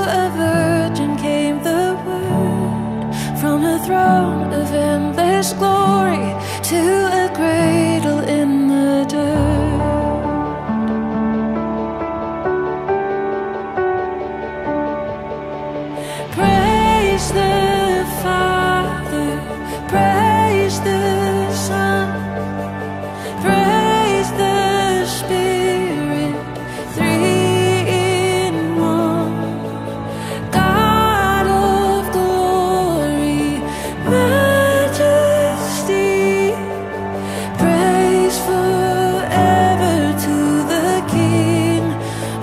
a virgin came the word, from a throne of endless glory to a cradle in the dirt. Praise the Father, praise the Son, praise the Spirit, three in one. God of glory, majesty, praise forever to the King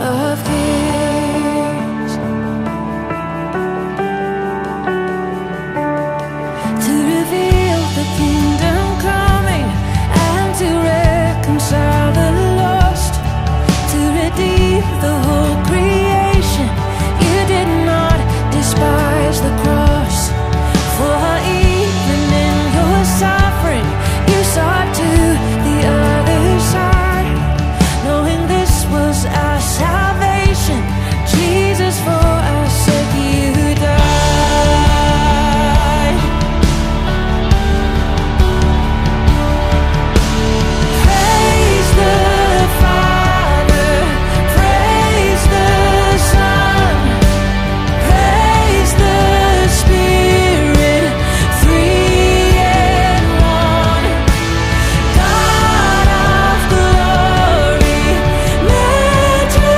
of Kings. To reveal the kingdom coming and to reconcile the lost, to redeem the whole creation. You did not despise the cross, for even in your suffering you saw to the other side, knowing this was our salvation. Jesus, for our sake you died. Praise the Father, praise the Son, praise the Spirit, three in one. God of glory, majesty,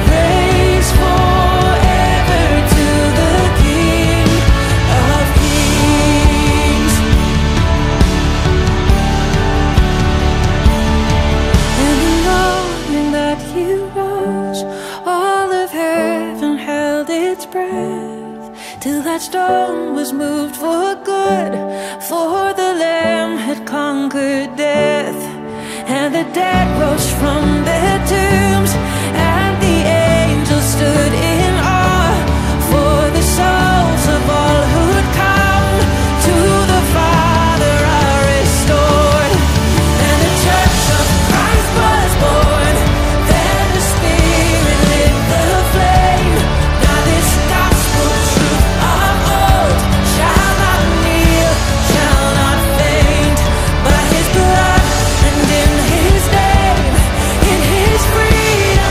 praise forever to the King of Kings. In the morning that you rose, all of heaven held its breath, till that stone was moved for good, for the Lamb had conquered death. And the dead rose from their tombs, and the angels stood in awe, for the souls of all who'd come to the Father are restored. And the church of Christ was born, then the Spirit lit the flame. Now this gospel truth of old shall not kneel, shall not faint. By His blood and in His name, in His freedom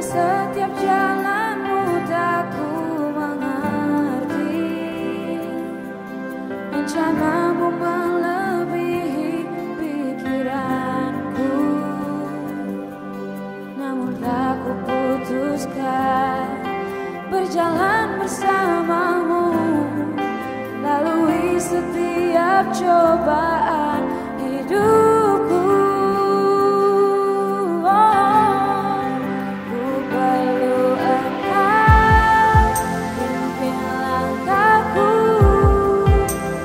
setiap jalanmu tak ku mengerti. Rencanamu melebihi pikiranku, namun tak ku putuskan berjalan bersamamu, lalui setiap cobaan hidupku. Ku perlu engkau, pimpin langkahku,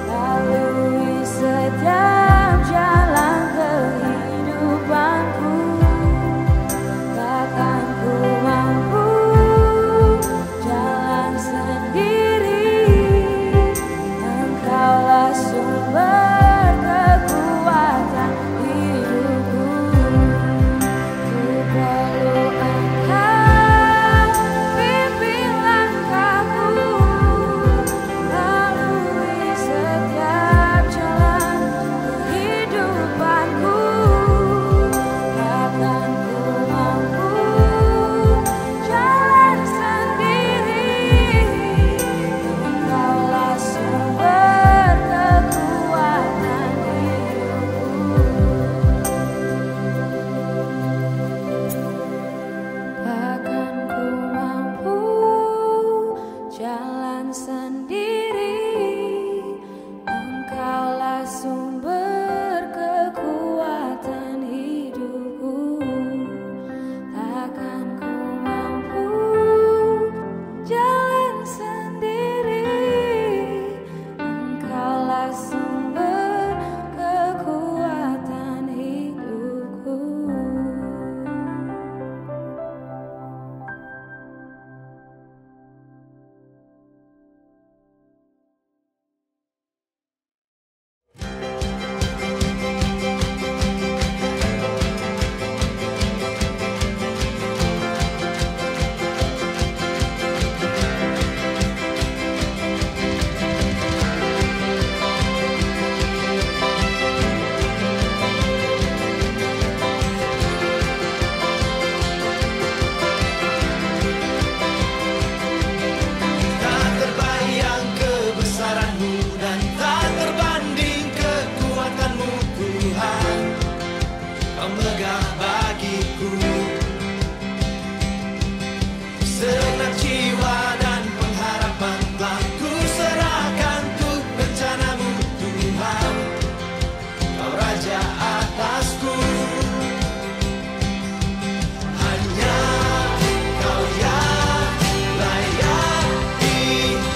lalui setiap jalan kehidupanku. Takkan ku mampu jalan sendiri, engkaulah sumber kekuatan hidupku. Ku perlu engkau, pimpin langkahku, lalui setiap jalan kehidupanku. Takkan ku mampu jalan sendiri, engkaulah sumber kekuatan hidupku. Takkan ku mampu jalan sendiri, engkaulah sumber kekuatan hidupku. Takkan ku mampu jalan sendiri, engkaulah sumber kekuatan hidupku. Tak terbayang kebesaran-Mu dan tak terbanding kekuatan-Mu, Tuhan. Kau megah bagiku segenap jiwa dan pengharapan telah ku serahkan untuk rencana-Mu, Tuhan. Kau Raja atasku, hanya Kau yang layak ditinggikan.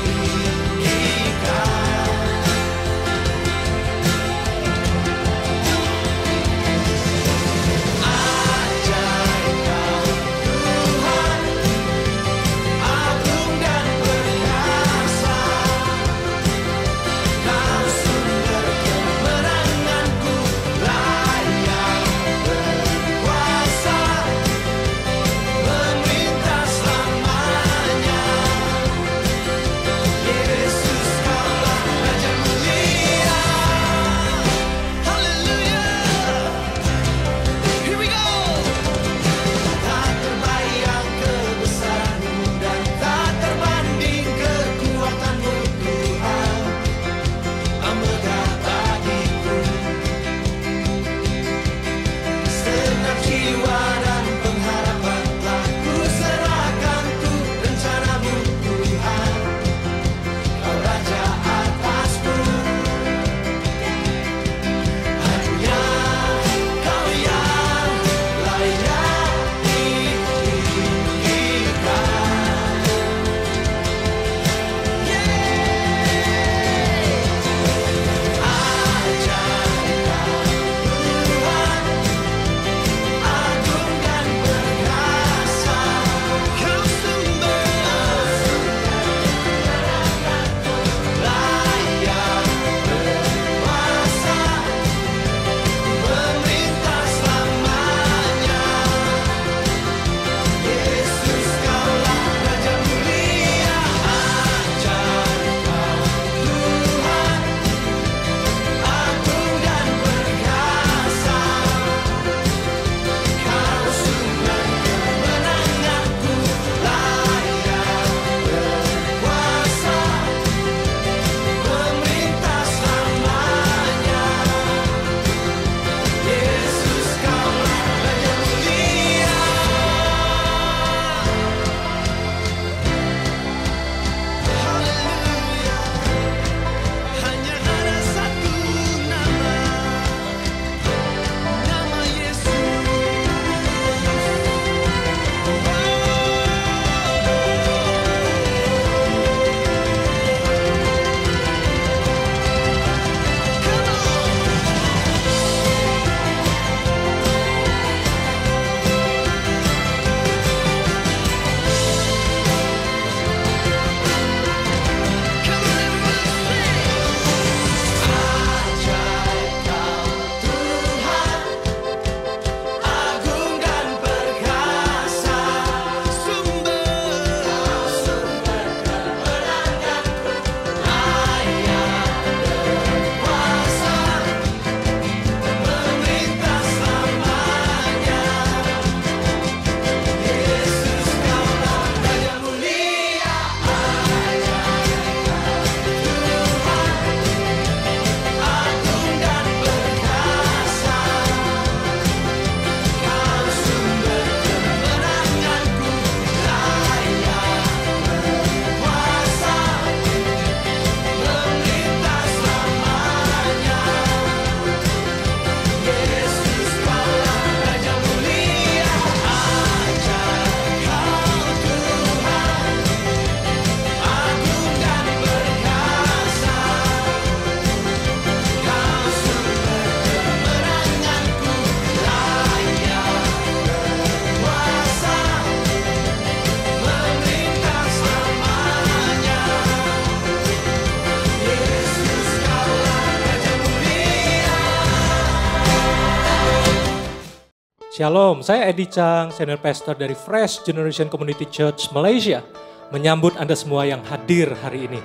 Shalom, saya Edi Chang, Senior Pastor dari Fresh Generation Community Church Malaysia. Menyambut Anda semua yang hadir hari ini.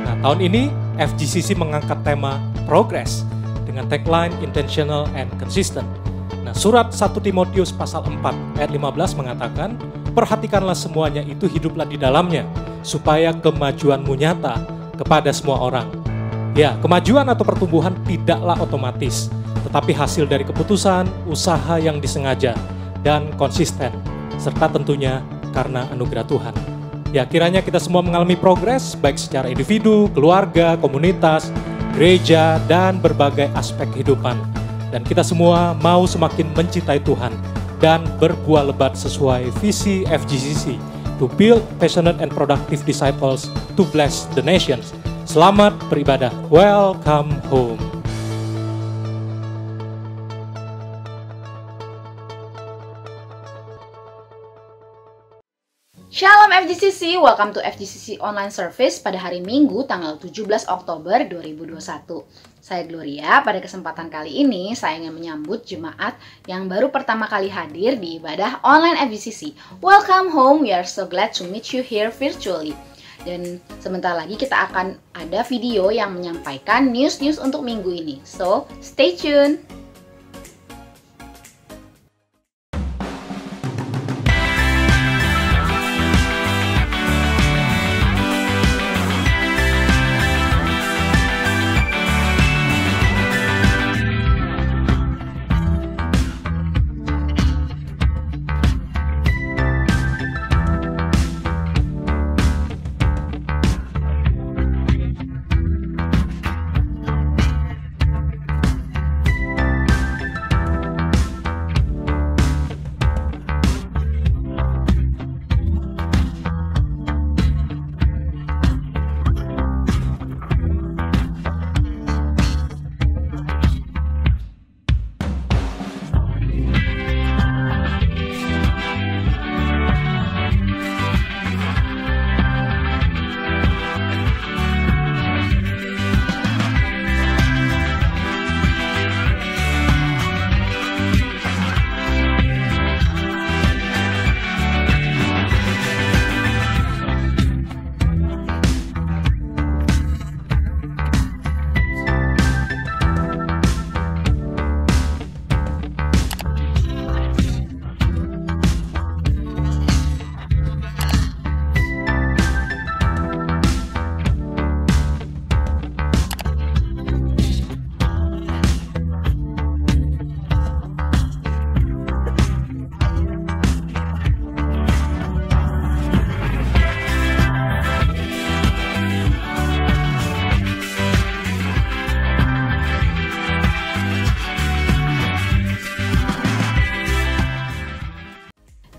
Nah, tahun ini FGCC mengangkat tema Progress dengan tagline Intentional and Consistent. Nah, surat 1 Timotius pasal 4 ayat 15 mengatakan, perhatikanlah semuanya itu, hiduplah di dalamnya, supaya kemajuanmu nyata kepada semua orang. Ya, kemajuan atau pertumbuhan tidaklah otomatis, tetapi hasil dari keputusan, usaha yang disengaja, dan konsisten, serta tentunya karena anugerah Tuhan. Ya, kiranya kita semua mengalami progres, baik secara individu, keluarga, komunitas, gereja, dan berbagai aspek kehidupan. Dan kita semua mau semakin mencintai Tuhan, dan berbuah lebat sesuai visi FGCC, to build passionate and productive disciples to bless the nations. Selamat beribadah. Welcome home. Shalom FGCC, welcome to FGCC Online Service pada hari Minggu tanggal 17 Oktober 2021. Saya Gloria, pada kesempatan kali ini saya ingin menyambut jemaat yang baru pertama kali hadir di ibadah online FGCC. Welcome home, we are so glad to meet you here virtually. Dan sebentar lagi kita akan ada video yang menyampaikan news-news untuk minggu ini. So, stay tuned!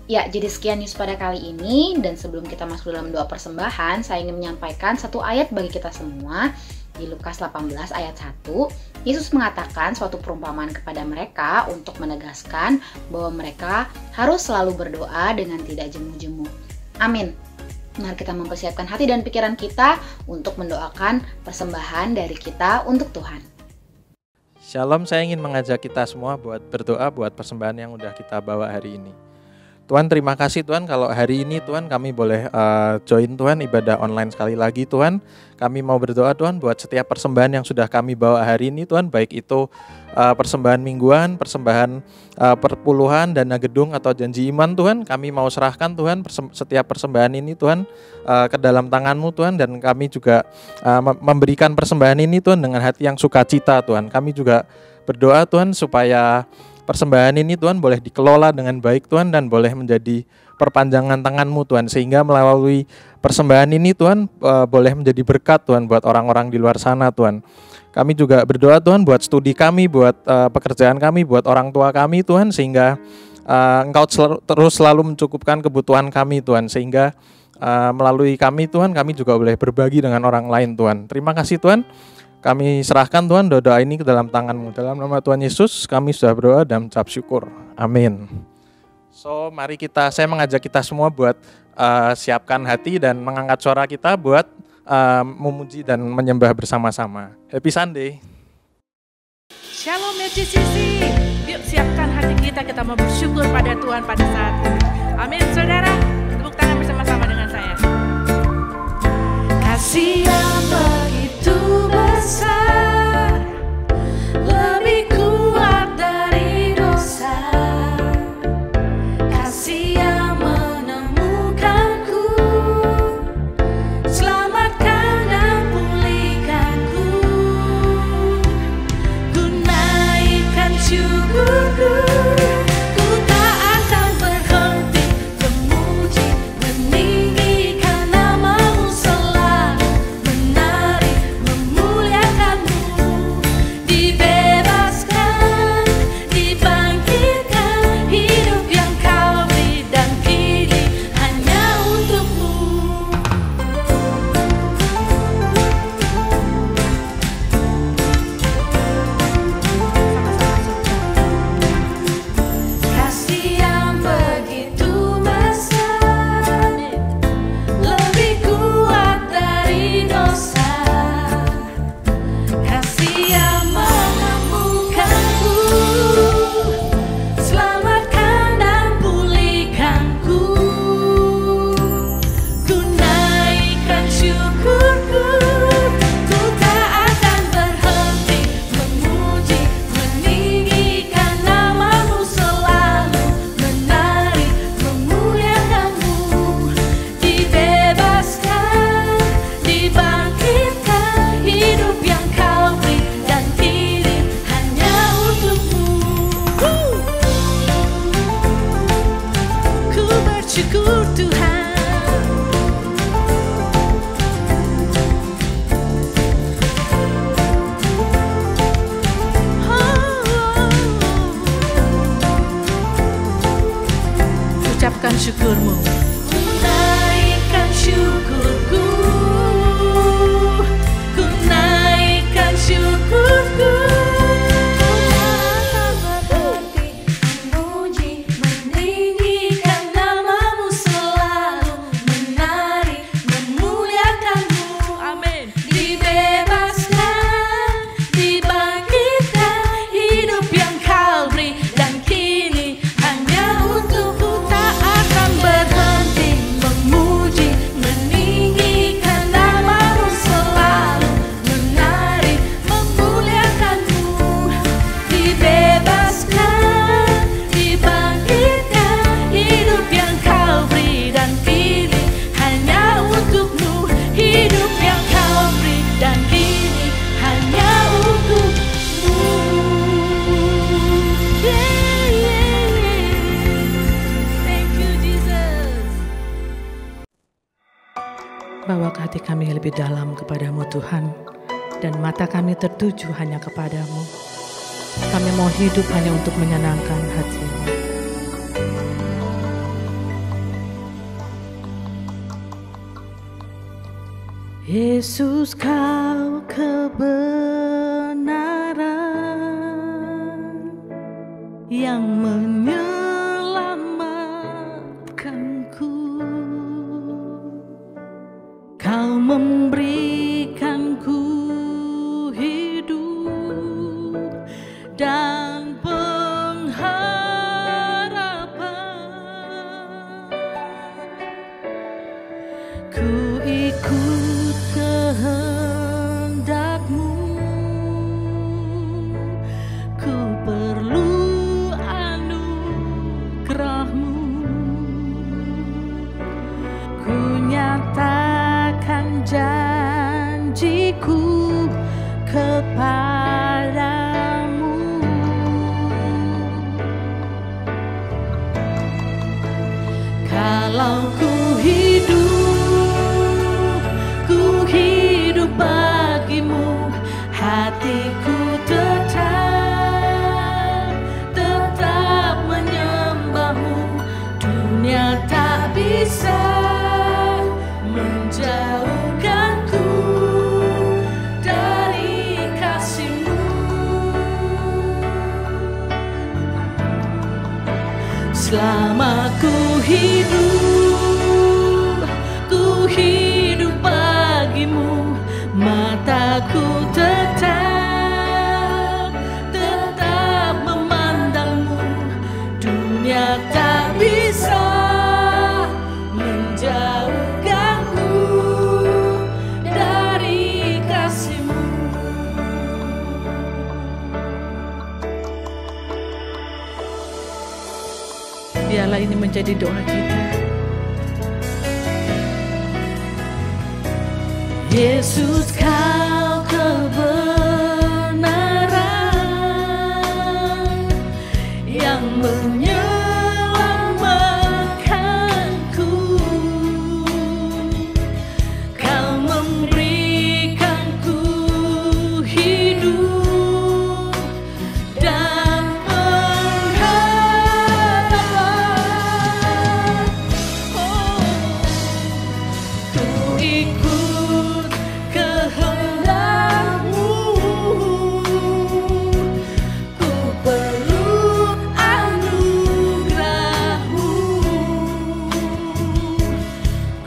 Ya, jadi sekian news pada kali ini, dan sebelum kita masuk dalam doa persembahan, saya ingin menyampaikan satu ayat bagi kita semua. Di Lukas 18 ayat 1, Yesus mengatakan suatu perumpamaan kepada mereka untuk menegaskan bahwa mereka harus selalu berdoa dengan tidak jemu-jemu. Amin. Mari kita mempersiapkan hati dan pikiran kita untuk mendoakan persembahan dari kita untuk Tuhan. Shalom, saya ingin mengajak kita semua buat berdoa buat persembahan yang udah kita bawa hari ini. Tuhan, terima kasih Tuhan kalau hari ini Tuhan kami boleh join Tuhan ibadah online sekali lagi Tuhan. Kami mau berdoa Tuhan buat setiap persembahan yang sudah kami bawa hari ini Tuhan, baik itu persembahan mingguan, persembahan perpuluhan, dana gedung atau janji iman Tuhan. Kami mau serahkan Tuhan setiap persembahan ini Tuhan ke dalam tangan-Mu Tuhan, dan kami juga memberikan persembahan ini Tuhan dengan hati yang sukacita Tuhan. Kami juga berdoa Tuhan supaya persembahan ini Tuhan boleh dikelola dengan baik Tuhan, dan boleh menjadi perpanjangan tangan-Mu Tuhan, sehingga melalui persembahan ini Tuhan boleh menjadi berkat Tuhan buat orang-orang di luar sana Tuhan. Kami juga berdoa Tuhan buat studi kami, buat pekerjaan kami, buat orang tua kami Tuhan, sehingga Engkau terus selalu mencukupkan kebutuhan kami Tuhan, sehingga melalui kami Tuhan, kami juga boleh berbagi dengan orang lain Tuhan. Terima kasih Tuhan. Kami serahkan Tuhan doa ini ke dalam tangan-Mu. Dalam nama Tuhan Yesus kami sudah berdoa dan mengucap syukur. Amin. So mari saya mengajak kita semua buat siapkan hati dan mengangkat suara kita buat memuji dan menyembah bersama-sama. Happy Sunday. Shalom FGCC, di siapkan hati kita mau bersyukur pada Tuhan pada saat ini. Amin, saudara. Tepuk tangan bersama-sama dengan saya. Kasih yang begitu besar, lebih kuat dari dosa. Kasih yang menemukanku, selamatkan dan pulihkanku. Ku naikkan syukurku, ku tak akan berhenti memuji, meninggikan namamu selalu, menari, memuliakanmu. Dibebaskan, dibangkitkan, hidup yang kau beri dan kini hanya untukmu. Kasih yang begitu besar, lebih kuat dari dosa. Kasih yang menemukanku, selamatkan dan pulihkanku. Ku naikkan syukurku, ku tak akan berhenti memuji, meninggikan namamu selalu, menari, memuliakanmu. Dibebaskan, dibangkitkan, hidup yang kau beri dan kini hanya untukmu. Ku bersyukur Tuhan. Ucapkan syukurmu. Ku naikkan syukurku, ku naikkan syukurku. Ku tak berhenti memuji, meninggikan namamu selalu, menari, memuliakanmu. Amin. Dibebaskan, dibangkitkan, hidup yang kau beri dan kini hanya untukku. Tak akan berhenti memuji, meninggikan namamu selalu, menari, memuliakanmu. Dibebaskan, dibangkitkan, hidup yang kau beri dan kini hanya untukmu. Hidup yang kau beri dan kini hanya untukmu. Yeah, yeah, yeah. Thank you Jesus. Bawa ke hati kami lebih dalam kepadamu Tuhan, dan mata kami tertuju hanya kepadamu. Kami mau hidup hanya untuk menyenangkan hati-Mu. Yesus, kau kebenaran yang menyelamatkanku. Kau memberikanku hidup dan pengharapan. Ku ikut kehendak-Mu, ku perlu anugerah-Mu. Ku nyatakan janjiku kepadamu. Kalau ku hidup bagimu, hatiku tetap menyembah-Mu. Dunia tak bisa menjauhkanku dari kasih-Mu. Selama ku hidup bagimu, mataku tetap memandang dunia tak bisa menjauhkanku dari kasih-Mu. Biarlah ini menjadi doa kita. Yesus, Kau kebenaran yang menyelamatkanku. Kau memberikanku hidup dan pengharapan. Ku ikut kehendak-Mu, ku peluk anugerah-Mu,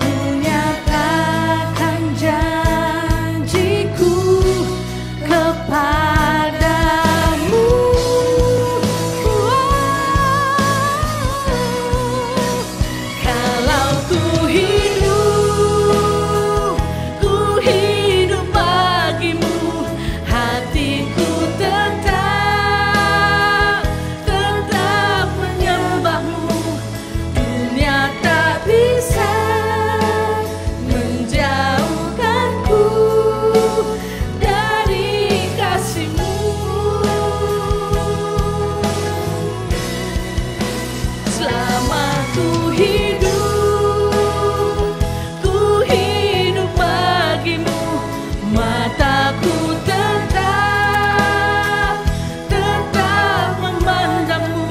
ku nyatakan janjiku kepadamu. Kalau ku hidup bagimu, hatiku tetap menyembah-Mu. Dunia tak bisa menjauhkanku dari kasih-Mu. Selama ku hidup bagimu, mataku tetap memandang-Mu.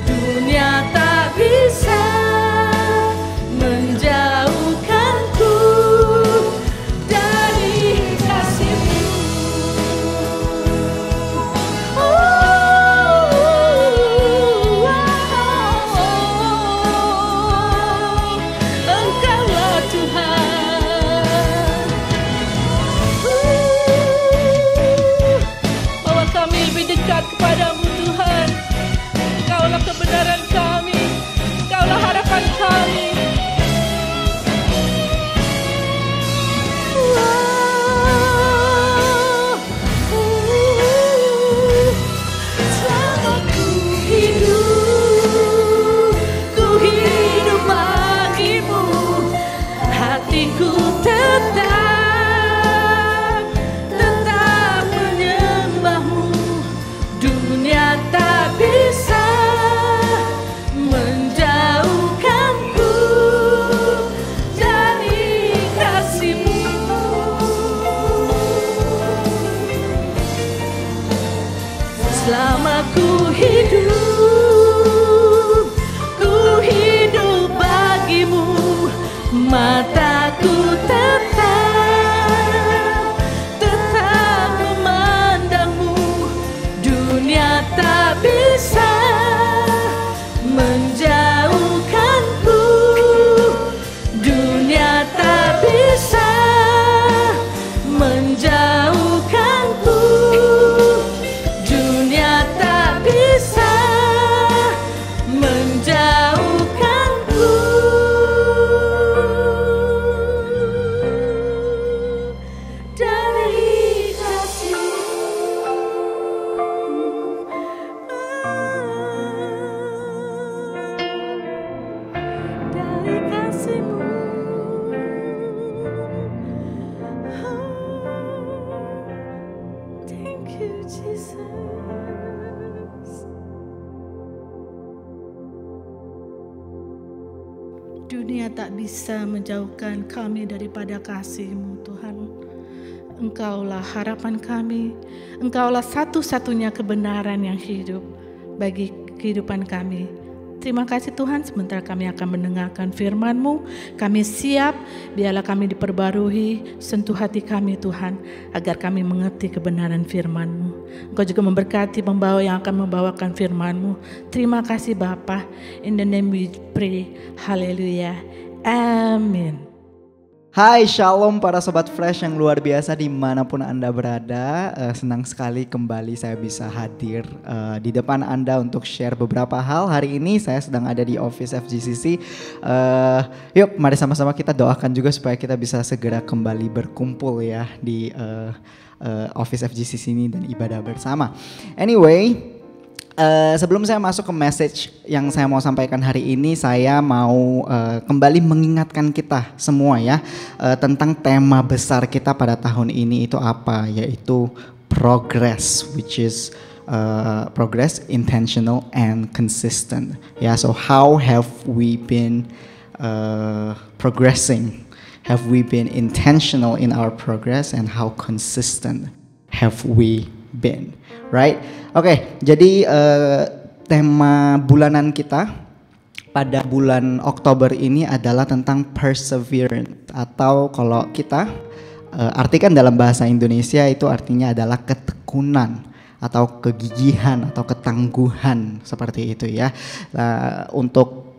Dunia tak bisa menjauhkanku dari kasih-Mu. Engkaulah Tuhan. Bawa kami lebih dekat kepadamu Tuhan. Engkaulah kebenaran kami, Engkaulah harapan kami. Selama ku hidup bagimu, hatiku tetap menyembah-Mu. Dunia tak bisa menjauhkanku dari kasih-Mu. Selama ku hidup bagimu, mataku tetap memandang-Mu. Dunia tak bisa menjauhkanku. Dunia tak bisa menjauhkanku. Dunia tak bisa menjauhkanku dari kasih-Mu. Dari kasih-Mu. Thank you, Jesus. Dunia tak bisa menjauhkan kami daripada kasih-Mu, Tuhan. Engkaulah harapan kami, Engkaulah satu-satunya kebenaran yang hidup bagi kehidupan kami. Terima kasih Tuhan, sementara kami akan mendengarkan firman-Mu, kami siap, biarlah kami diperbarui, sentuh hati kami Tuhan, agar kami mengerti kebenaran firman-Mu. Engkau juga memberkati pembawa yang akan membawakan firman-Mu. Terima kasih Bapa, in the name we pray, haleluya, amin. Hai, shalom para sobat fresh yang luar biasa dimanapun Anda berada. Senang sekali kembali saya bisa hadir di depan Anda untuk share beberapa hal. Hari ini saya sedang ada di Office FGCC. Yuk mari sama-sama kita doakan juga supaya kita bisa segera kembali berkumpul ya di Office FGCC ini dan ibadah bersama. Anyway, sebelum saya masuk ke message yang saya mau sampaikan hari ini, saya mau kembali mengingatkan kita semua ya tentang tema besar kita pada tahun ini itu apa, yaitu progress, which is progress, intentional and consistent. Ya, so how have we been progressing? Have we been intentional in our progress and how consistent have we been? Right? Oke, jadi tema bulanan kita pada bulan Oktober ini adalah tentang perseverance, atau kalau kita artikan dalam bahasa Indonesia itu artinya adalah ketekunan atau kegigihan atau ketangguhan, seperti itu ya. Untuk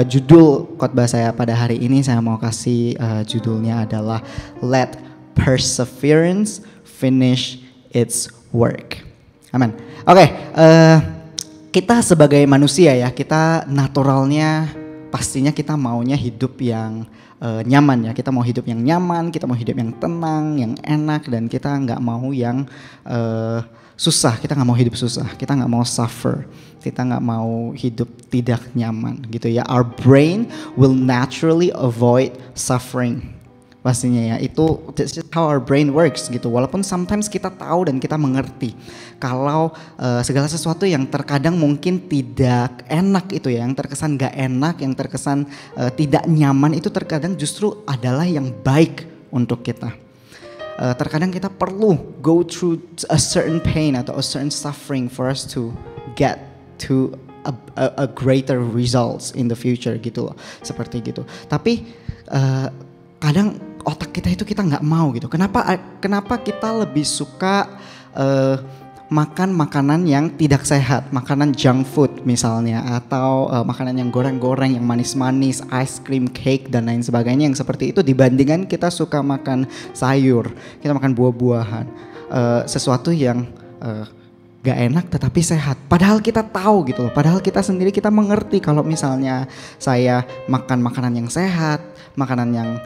judul khotbah saya pada hari ini saya mau kasih judulnya adalah Let Perseverance Finish Its Work. Amin. Oke, kita sebagai manusia ya, kita naturalnya pastinya kita maunya hidup yang nyaman ya. Kita mau hidup yang nyaman, kita mau hidup yang tenang, yang enak, dan kita nggak mau yang susah. Kita nggak mau hidup susah, kita nggak mau suffer, kita nggak mau hidup tidak nyaman gitu ya. Our brain will naturally avoid suffering. Pastinya ya, itu that's just how our brain works gitu. Walaupun sometimes kita tahu dan kita mengerti kalau segala sesuatu yang terkadang mungkin tidak enak itu ya, yang terkesan gak enak, yang terkesan tidak nyaman, itu terkadang justru adalah yang baik untuk kita. Terkadang kita perlu go through a certain pain atau a certain suffering for us to get to a greater results in the future gitu loh, seperti gitu. Tapi kadang otak kita itu kita nggak mau gitu. Kenapa kita lebih suka makan makanan yang tidak sehat, makanan junk food misalnya, atau makanan yang goreng-goreng, yang manis-manis, ice cream, cake dan lain sebagainya yang seperti itu, dibandingkan kita suka makan sayur, kita makan buah-buahan, sesuatu yang gak enak tetapi sehat. Padahal kita tahu gitu loh, padahal kita sendiri kita mengerti kalau misalnya saya makan makanan yang sehat, makanan yang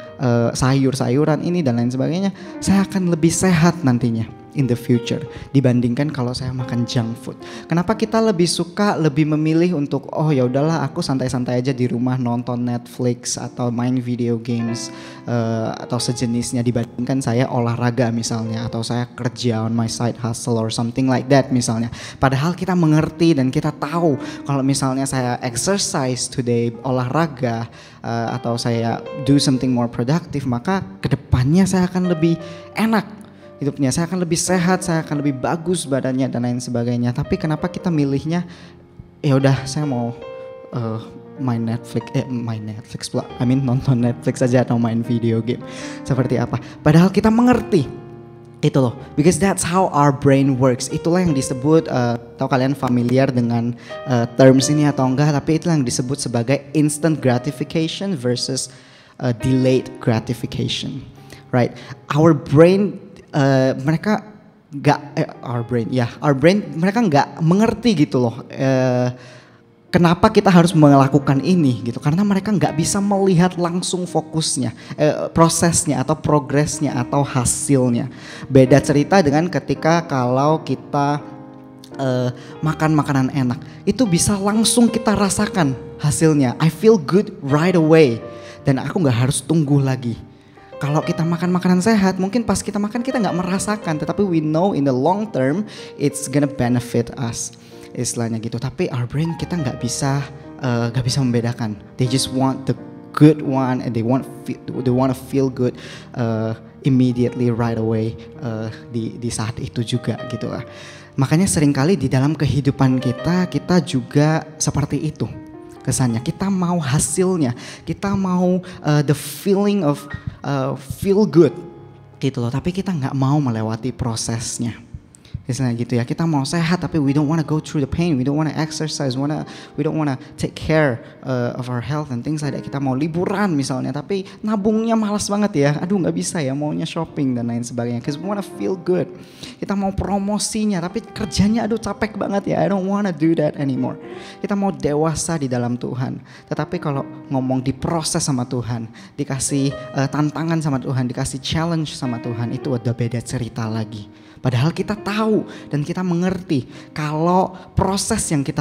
sayur-sayuran ini dan lain sebagainya, saya akan lebih sehat nantinya in the future dibandingkan kalau saya makan junk food. Kenapa kita lebih suka, lebih memilih untuk oh ya udahlah aku santai-santai aja di rumah nonton Netflix atau main video games atau sejenisnya, dibandingkan saya olahraga misalnya, atau saya kerja on my side hustle or something like that misalnya. Padahal kita mengerti dan kita tahu kalau misalnya saya exercise today, olahraga atau saya do something more productive, maka kedepannya saya akan lebih enak hidupnya, saya akan lebih sehat, saya akan lebih bagus badannya dan lain sebagainya. Tapi kenapa kita milihnya ya udah saya mau nonton Netflix aja atau main video game seperti apa. Padahal kita mengerti itu loh, because that's how our brain works. Itulah yang disebut, tahu kalian familiar dengan terms ini atau enggak, tapi itulah yang disebut sebagai instant gratification versus delayed gratification, right? Our brain mereka nggak mengerti gitu loh, kenapa kita harus melakukan ini gitu, karena mereka nggak bisa melihat langsung fokusnya, prosesnya atau progresnya atau hasilnya. Beda cerita dengan ketika kalau kita makan makanan enak, itu bisa langsung kita rasakan hasilnya. I feel good right away, dan aku nggak harus tunggu lagi. Kalau kita makan makanan sehat, mungkin pas kita makan kita nggak merasakan, tetapi we know in the long term it's gonna benefit us, istilahnya gitu. Tapi our brain kita nggak bisa membedakan. They just want the good one and they want to feel good immediately right away di saat itu juga gitu lah. Makanya seringkali di dalam kehidupan kita juga seperti itu. Kesannya kita mau hasilnya, kita mau the feeling of feel good gitu loh, tapi kita nggak mau melewati prosesnya Misalnya gitu ya, kita mau sehat tapi we don't want to go through the pain, we don't want to exercise, we don't want to take care of our health and things like that. Kita mau liburan misalnya, tapi nabungnya malas banget ya, aduh nggak bisa ya, maunya shopping dan lain sebagainya, because we want to feel good. Kita mau promosinya, tapi kerjanya aduh capek banget ya, I don't want to do that anymore. Kita mau dewasa di dalam Tuhan, tetapi kalau ngomong diproses sama Tuhan, dikasih tantangan sama Tuhan, dikasih challenge sama Tuhan, itu udah beda cerita lagi. Padahal kita tahu dan kita mengerti kalau proses yang kita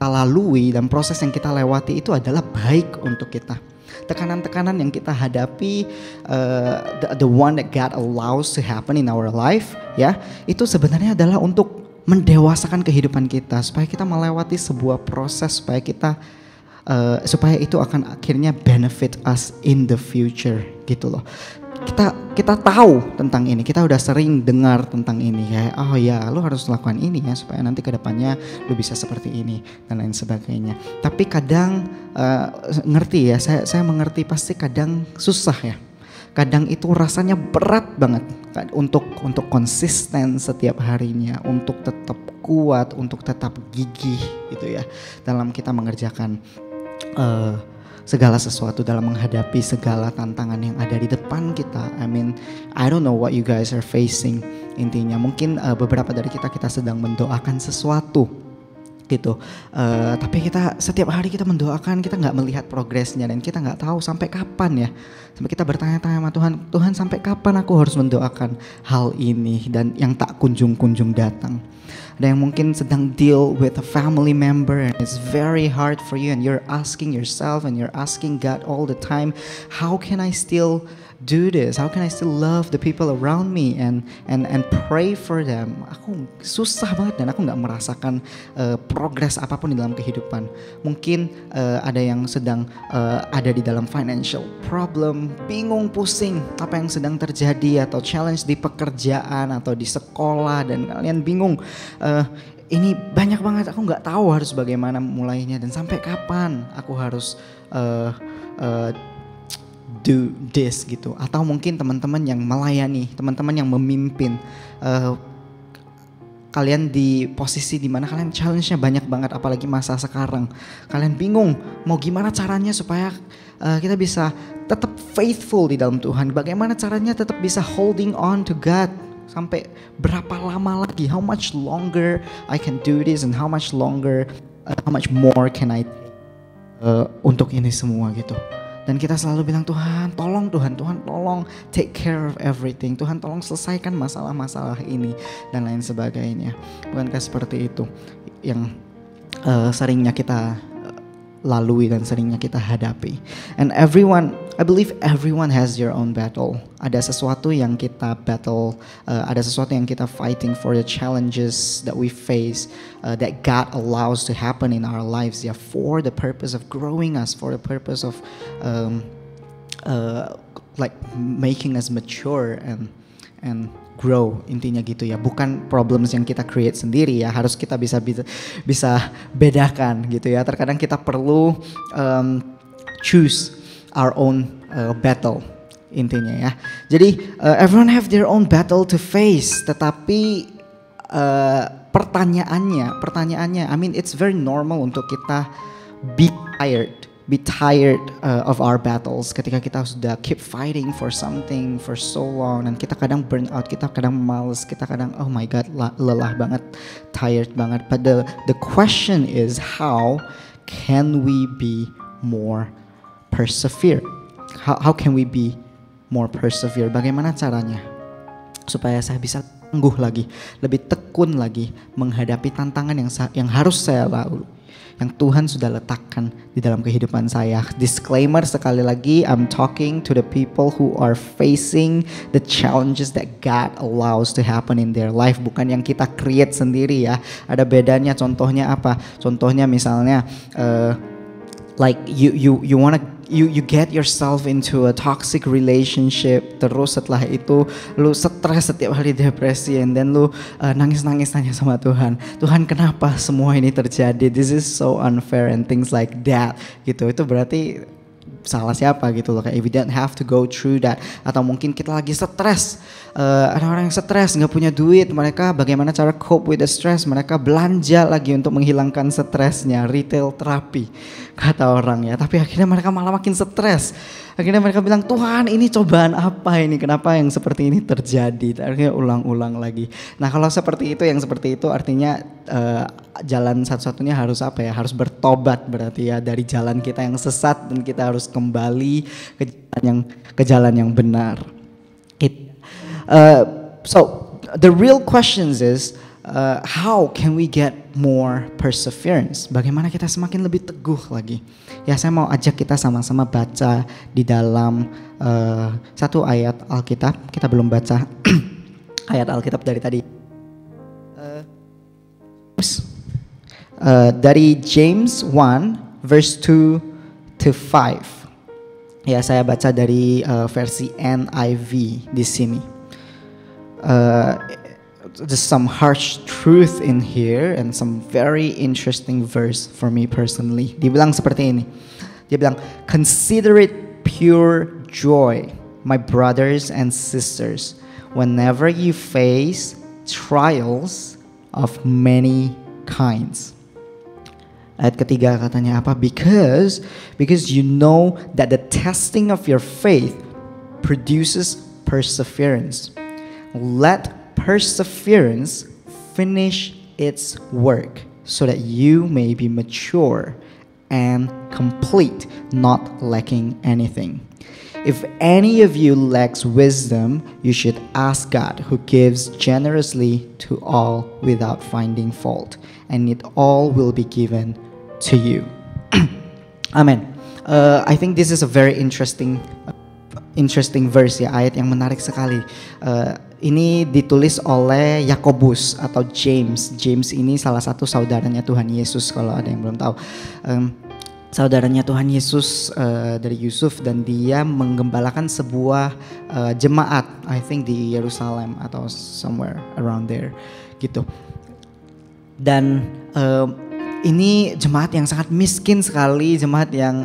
lalui dan proses yang kita lewati itu adalah baik untuk kita. Tekanan-tekanan yang kita hadapi, the one that God allows to happen in our life, ya, itu sebenarnya adalah untuk mendewasakan kehidupan kita, supaya kita melewati sebuah proses, supaya itu akan akhirnya benefit us in the future, gitu loh. Kita tahu tentang ini, kita udah sering dengar tentang ini, kayak oh ya lu harus lakukan ini ya supaya nanti kedepannya lu bisa seperti ini dan lain sebagainya. Tapi kadang ngerti ya, saya mengerti pasti kadang susah ya. Kadang itu rasanya berat banget untuk konsisten setiap harinya, untuk tetap kuat, untuk tetap gigih gitu ya dalam kita mengerjakan segala sesuatu, dalam menghadapi segala tantangan yang ada di depan kita. I mean, I don't know what you guys are facing. Intinya mungkin beberapa dari kita sedang mendoakan sesuatu gitu. Tapi kita setiap hari kita mendoakan, kita nggak melihat progresnya dan kita nggak tahu sampai kapan ya. Sampai kita bertanya-tanya sama Tuhan, Tuhan sampai kapan aku harus mendoakan hal ini dan yang tak kunjung-kunjung datang. Ada yang mungkin sedang deal with a family member and it's very hard for you and you're asking yourself and you're asking God all the time, how can I still do this? How can I still love the people around me and pray for them? Aku susah banget dan aku nggak merasakan progres apapun di dalam kehidupan. Mungkin ada yang sedang ada di dalam financial problem, bingung, pusing apa yang sedang terjadi, atau challenge di pekerjaan atau di sekolah dan kalian bingung. Ini banyak banget, aku nggak tahu harus bagaimana mulainya dan sampai kapan aku harus do this gitu. Atau mungkin teman-teman yang melayani, teman-teman yang memimpin, kalian di posisi dimana kalian challenge-nya banyak banget, apalagi masa sekarang. Kalian bingung mau gimana caranya supaya kita bisa tetap faithful di dalam Tuhan. Bagaimana caranya tetap bisa holding on to God. Sampai berapa lama lagi? How much longer I can do this and how much more can I untuk ini semua gitu. Dan kita selalu bilang, Tuhan tolong, Tuhan tolong take care of everything. Tuhan tolong selesaikan masalah-masalah ini dan lain sebagainya. Bukankah seperti itu yang seringnya kita lalui dan seringnya kita hadapi. And I believe everyone has their own battle. Ada sesuatu yang kita battle, ada sesuatu yang kita fighting for, the challenges that we face, that God allows to happen in our lives, for the purpose of growing us, for the purpose of like making us mature and grow, intinya gitu ya. Bukan problems yang kita create sendiri ya, harus kita bisa bedakan gitu ya. Terkadang kita perlu choose our own battle, intinya ya. Jadi everyone have their own battle to face, tetapi pertanyaannya, I mean it's very normal untuk kita be tired of our battles ketika kita sudah keep fighting for something for so long, dan kita kadang burn out, kita kadang males, kita kadang oh my god lelah banget, tired banget. But the question is, how can we be more persevere? How can we be more persevere? Bagaimana caranya supaya saya bisa tangguh lagi, lebih tekun lagi menghadapi tantangan yang harus saya lalui, yang Tuhan sudah letakkan di dalam kehidupan saya. Disclaimer sekali lagi, I'm talking to the people who are facing the challenges that God allows to happen in their life, bukan yang kita create sendiri ya. Ada bedanya. Contohnya apa? Contohnya misalnya like you get yourself into a toxic relationship, terus setelah itu lu stres setiap hari, depresi, and then lu nangis-nangis tanya sama Tuhan, Tuhan kenapa semua ini terjadi, this is so unfair and things like that gitu. Itu berarti salah siapa gitu loh, kayak we don't have to go through that. Atau mungkin kita lagi stres, ada orang yang stres nggak punya duit, mereka bagaimana cara cope with the stress, mereka belanja lagi untuk menghilangkan stresnya, retail terapi kata orang ya, tapi akhirnya mereka malah makin stres. Akhirnya mereka bilang, Tuhan ini cobaan apa ini, kenapa yang seperti ini terjadi, akhirnya ulang-ulang lagi. Nah kalau seperti itu, yang seperti itu artinya jalan satu-satunya harus apa ya, harus bertobat berarti ya dari jalan kita yang sesat, dan kita harus kembali ke jalan yang benar. So the real questions is how can we get more perseverance? Bagaimana kita semakin lebih teguh lagi? Ya saya mau ajak kita sama-sama baca di dalam satu ayat Alkitab. Kita belum baca ayat Alkitab dari tadi. Dari James 1 verse 2 to 5. Ya saya baca dari versi NIV di sini. There's some harsh truth in here and some very interesting verse for me personally. Dia bilang seperti ini. Dia bilang, consider it pure joy, my brothers and sisters, whenever you face trials of many kinds. Ayat ketiga katanya apa? Because you know that the testing of your faith produces perseverance. Let perseverance finish its work so that you may be mature and complete, not lacking anything. If any of you lacks wisdom, you should ask God, who gives generously to all without finding fault, and it all will be given to you. Amen. I think this is a very interesting verse ya, ayat yang menarik sekali. Ini ditulis oleh Yakobus atau James. James ini salah satu saudaranya Tuhan Yesus kalau ada yang belum tahu. Saudaranya Tuhan Yesus dari Yusuf, dan dia menggembalakan sebuah jemaat, I think di Yerusalem atau somewhere around there gitu. Dan ini jemaat yang sangat miskin sekali, jemaat yang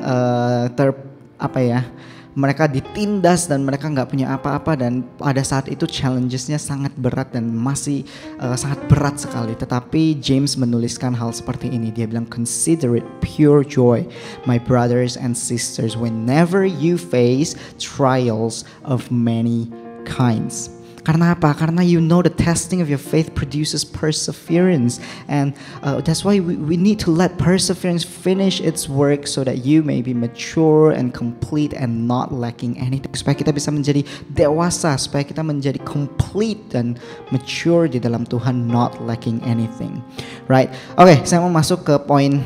mereka ditindas dan mereka nggak punya apa-apa, dan pada saat itu challengesnya sangat berat dan masih sangat berat sekali. Tetapi James menuliskan hal seperti ini. Dia bilang, consider it pure joy, my brothers and sisters, whenever you face trials of many kinds. Karena apa? Karena you know the testing of your faith produces perseverance, and that's why we need to let perseverance finish its work so that you may be mature and complete and not lacking anything. Supaya kita bisa menjadi dewasa, supaya kita menjadi complete dan mature di dalam Tuhan, not lacking anything. Right? Oke, saya mau masuk ke poin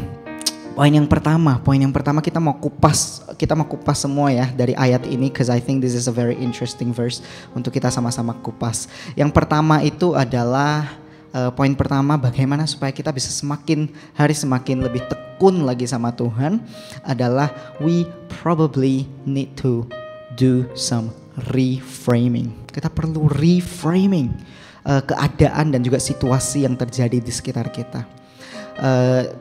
yang pertama. Poin yang pertama kita mau kupas semua ya dari ayat ini, because I think this is a very interesting verse untuk kita sama-sama kupas. Yang pertama itu adalah poin pertama, bagaimana supaya kita bisa semakin lebih tekun lagi sama Tuhan, adalah we probably need to do some reframing. Kita perlu reframing keadaan dan juga situasi yang terjadi di sekitar kita.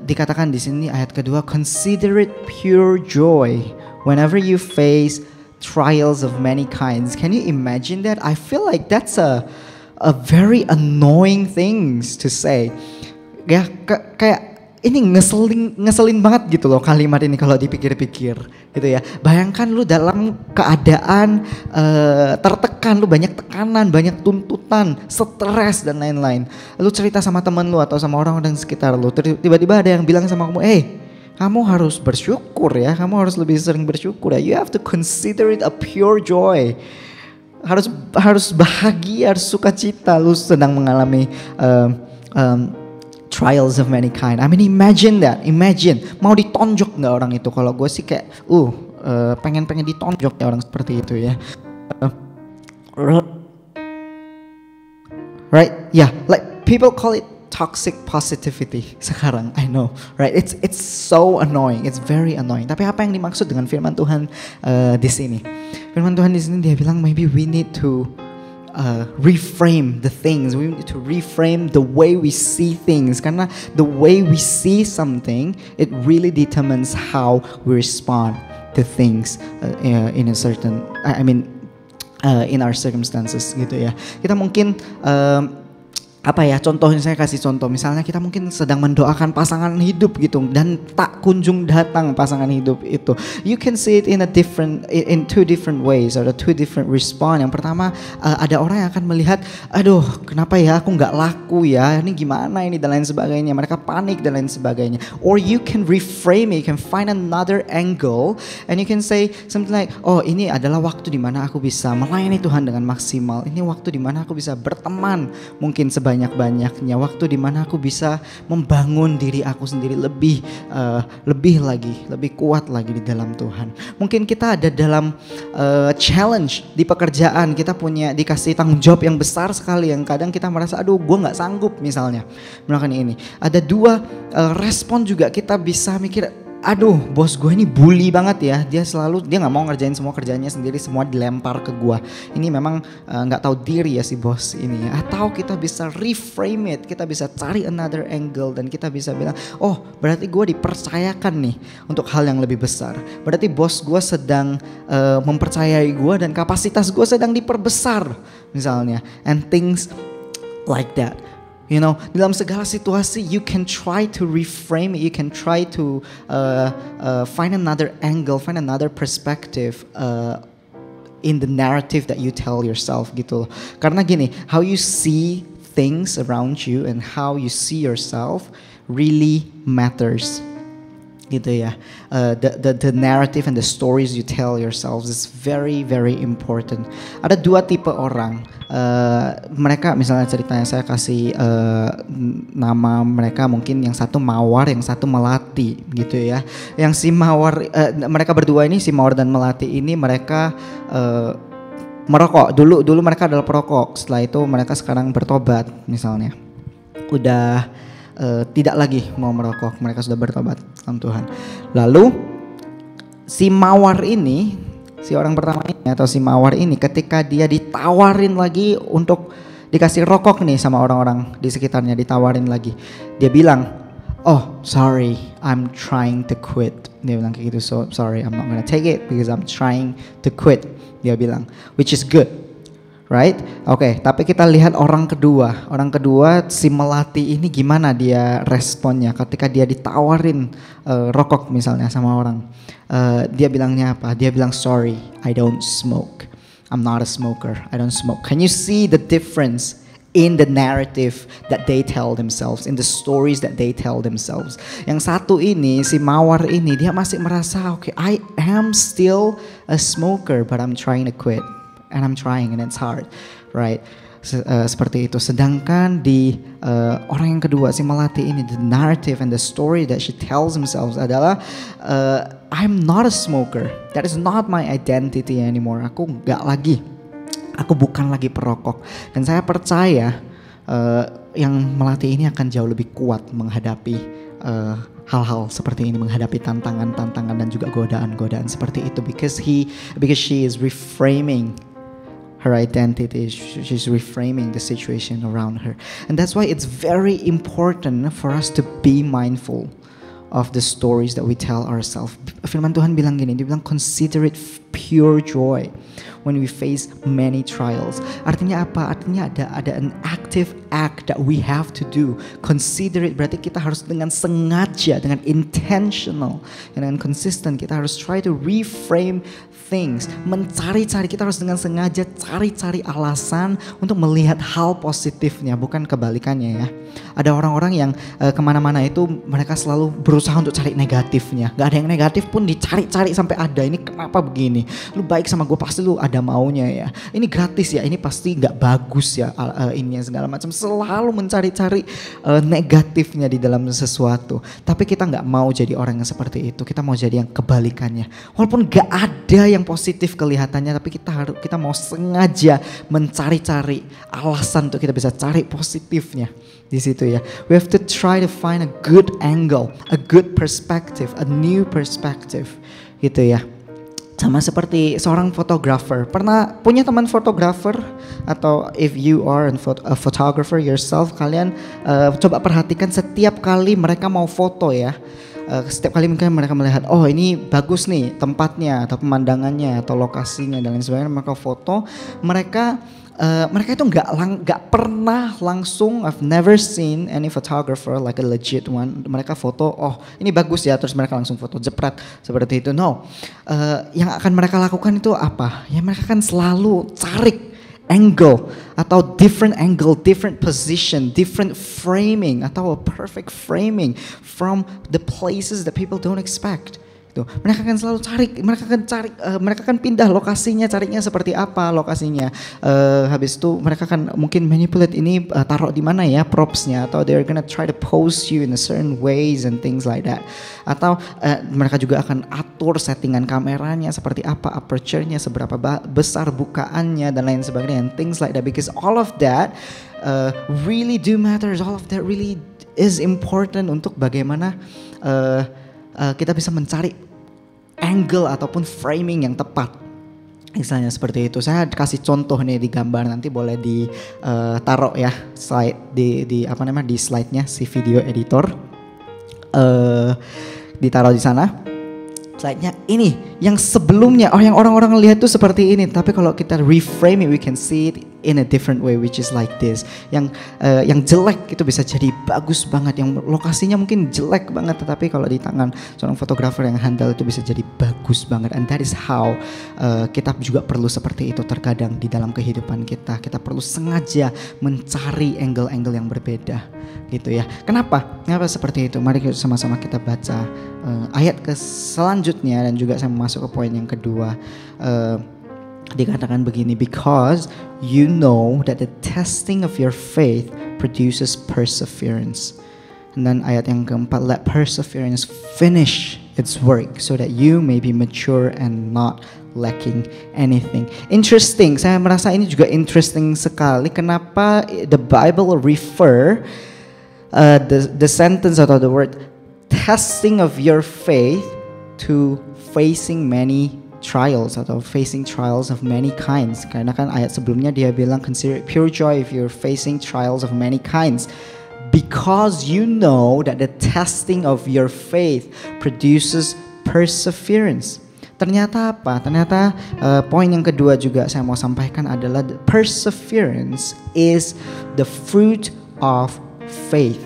Dikatakan di sini ayat kedua, consider it pure joy whenever you face trials of many kinds. Can you imagine that? I feel like that's a very annoying things to say. Ya kayak ini ngeselin banget gitu loh kalimat ini kalau dipikir-pikir gitu ya. Bayangkan lu dalam keadaan tertekan, lu banyak tekanan, banyak tuntutan, stres dan lain-lain. Lu cerita sama teman lu atau sama orang-orang sekitar lu, tiba-tiba ada yang bilang sama kamu, kamu harus bersyukur ya, kamu harus lebih sering bersyukur ya. You have to consider it a pure joy. Harus bahagia, harus sukacita lu sedang mengalami trials of many kind. I mean, imagine that. Imagine, mau ditonjok nggak orang itu? Kalau gue sih kayak, pengen ditonjok ya orang seperti itu ya. Right? Yeah, like people call it toxic positivity sekarang. I know, right? It's so annoying. It's very annoying. Tapi apa yang dimaksud dengan firman Tuhan di sini? Firman Tuhan di sini dia bilang, maybe we need to reframe the things. We need to reframe the way we see things, karena the way we see something, it really determines how we respond the things in a certain, in our circumstances gitu ya. Kita mungkin contohnya saya kasih contoh, misalnya kita mungkin sedang mendoakan pasangan hidup gitu dan tak kunjung datang pasangan hidup itu. You can see it in two different ways or two different response. Yang pertama, ada orang yang akan melihat, aduh kenapa ya aku nggak laku ya, ini gimana ini dan lain sebagainya, mereka panik dan lain sebagainya. Or you can reframe it, you can find another angle and you can say something like, oh ini adalah waktu di mana aku bisa melayani Tuhan dengan maksimal. Ini waktu di mana aku bisa berteman mungkin banyak-banyaknya, waktu dimana aku bisa membangun diri aku sendiri lebih lagi, lebih kuat lagi di dalam Tuhan. Mungkin kita ada dalam challenge di pekerjaan, kita dikasih tanggung jawab yang besar sekali, yang kadang kita merasa aduh gue nggak sanggup misalnya melakukan ini. Ada dua respon juga, kita bisa mikir, aduh bos gue ini bully banget ya, dia nggak mau ngerjain semua kerjanya sendiri, semua dilempar ke gue. Ini memang nggak tahu diri ya si bos ini ya. Atau kita bisa reframe it, kita bisa cari another angle dan kita bisa bilang, oh berarti gue dipercayakan nih untuk hal yang lebih besar. Berarti bos gue sedang mempercayai gue dan kapasitas gue sedang diperbesar misalnya, and things like that. You know, dalam segala situasi you can try to reframe it, you can try to find another angle, find another perspective in the narrative that you tell yourself gitu. Karena gini, how you see things around you and how you see yourself really matters. Gitu ya. The narrative and the stories you tell yourselves is very very important. Ada dua tipe orang. Mereka misalnya ceritanya saya kasih nama mereka, mungkin yang satu Mawar, yang satu Melati gitu ya. Yang si Mawar, mereka berdua ini, si Mawar dan Melati ini mereka merokok. Dulu mereka adalah perokok. Setelah itu mereka sekarang bertobat misalnya. Udah tidak lagi mau merokok, mereka sudah bertobat sama Tuhan. Lalu si Mawar ini, si orang pertama ini atau si Mawar ini, ketika dia ditawarin lagi untuk dikasih rokok nih sama orang-orang di sekitarnya, ditawarin lagi, dia bilang, oh sorry, I'm trying to quit. Dia bilang kayak gitu, so sorry, I'm not gonna take it because I'm trying to quit. Dia bilang, which is good. Right? Oke, tapi kita lihat orang kedua. Orang kedua si Melati ini gimana dia responnya ketika dia ditawarin rokok misalnya sama orang. Dia bilangnya apa? Dia bilang, sorry, I don't smoke. I'm not a smoker. I don't smoke. Can you see the difference in the narrative that they tell themselves, in the stories that they tell themselves? Yang satu ini, si Mawar ini, dia masih merasa, okay, I am still a smoker, but I'm trying to quit. And I'm trying and it's hard, right? Seperti itu. Sedangkan di orang yang kedua, si Melati ini, the narrative and the story that she tells themselves adalah, I'm not a smoker. That is not my identity anymore. Aku bukan lagi perokok. Dan saya percaya yang Melati ini akan jauh lebih kuat menghadapi hal-hal seperti ini, menghadapi tantangan-tantangan dan juga godaan-godaan seperti itu, because she is reframing her identity, she's reframing the situation around her. And that's why it's very important for us to be mindful of the stories that we tell ourselves. Firman Tuhan bilang gini, dia bilang consider it pure joy when we face many trials. Artinya apa? Artinya ada an active act that we have to do. Consider it berarti kita harus dengan sengaja, dengan intentional, dengan consistent, kita harus try to reframe things, mencari-cari, kita harus dengan sengaja cari-cari alasan untuk melihat hal positifnya, bukan kebalikannya ya. Ada orang-orang yang kemana-mana itu mereka selalu berusaha untuk cari negatifnya. Gak ada yang negatif pun dicari-cari sampai ada. Ini kenapa begini? Lu baik sama gue pasti lu ada maunya ya. Ini gratis ya, ini pasti gak bagus ya, ininya segala macam. Selalu mencari-cari negatifnya di dalam sesuatu. Tapi kita gak mau jadi orang yang seperti itu. Kita mau jadi yang kebalikannya. Walaupun gak ada yang positif kelihatannya, tapi kita mau sengaja mencari-cari alasan untuk kita bisa cari positifnya di situ ya. We have to try to find a good angle, a good perspective, a new perspective gitu ya. Sama seperti seorang fotografer. Pernah punya teman fotografer? Atau if you are a photographer yourself, kalian coba perhatikan setiap kali mereka mau foto ya. setiap kali mungkin mereka melihat, oh ini bagus nih tempatnya atau pemandangannya atau lokasinya dan lain sebagainya, mereka foto. Mereka itu nggak pernah langsung, I've never seen any photographer like a legit one. Mereka foto, oh ini bagus ya, terus mereka langsung foto jepret seperti itu. No, yang akan mereka lakukan itu apa? Ya mereka akan selalu cari angle atau different angle, different position, different framing atau a perfect framing from the places that people don't expect. Tuh, mereka akan selalu mereka akan pindah lokasinya, carinya seperti apa lokasinya. Habis itu mereka akan mungkin manipulate ini, taruh di mana ya propsnya, atau they're gonna try to pose you in a certain ways and things like that. Atau mereka juga akan atur settingan kameranya seperti apa, aperture-nya seberapa besar bukaannya dan lain sebagainya, and things like that, because all of that really do matters. All of that really is important untuk bagaimana kita bisa mencari angle ataupun framing yang tepat. Misalnya seperti itu. Saya kasih contoh nih di gambar, nanti boleh ditaruh ya slide di slide-nya si video editor. Ditaruh di sana. Slide-nya ini yang sebelumnya, yang orang-orang lihat tuh seperti ini, tapi kalau kita reframe it, we can see it in a different way, which is like this. Yang jelek itu bisa jadi bagus banget, yang lokasinya mungkin jelek banget, tetapi kalau di tangan seorang fotografer yang handal itu bisa jadi bagus banget. And that is how kita juga perlu seperti itu terkadang di dalam kehidupan kita. Kita perlu sengaja mencari angle-angle yang berbeda, gitu ya. Kenapa seperti itu? Mari sama-sama kita baca ayat ke selanjutnya, dan juga saya masuk ke poin yang kedua. Dikatakan begini, because you know that the testing of your faith produces perseverance. And then ayat yang keempat, let perseverance finish its work so that you may be mature and not lacking anything. Interesting, saya merasa ini juga interesting sekali. Kenapa the Bible refer the sentence atau the word testing of your faith to facing many trials atau facing trials of many kinds. Karena kan ayat sebelumnya dia bilang consider it pure joy if you're facing trials of many kinds, because you know that the testing of your faith produces perseverance. Ternyata apa? Ternyata poin yang kedua juga saya mau sampaikan adalah perseverance is the fruit of faith.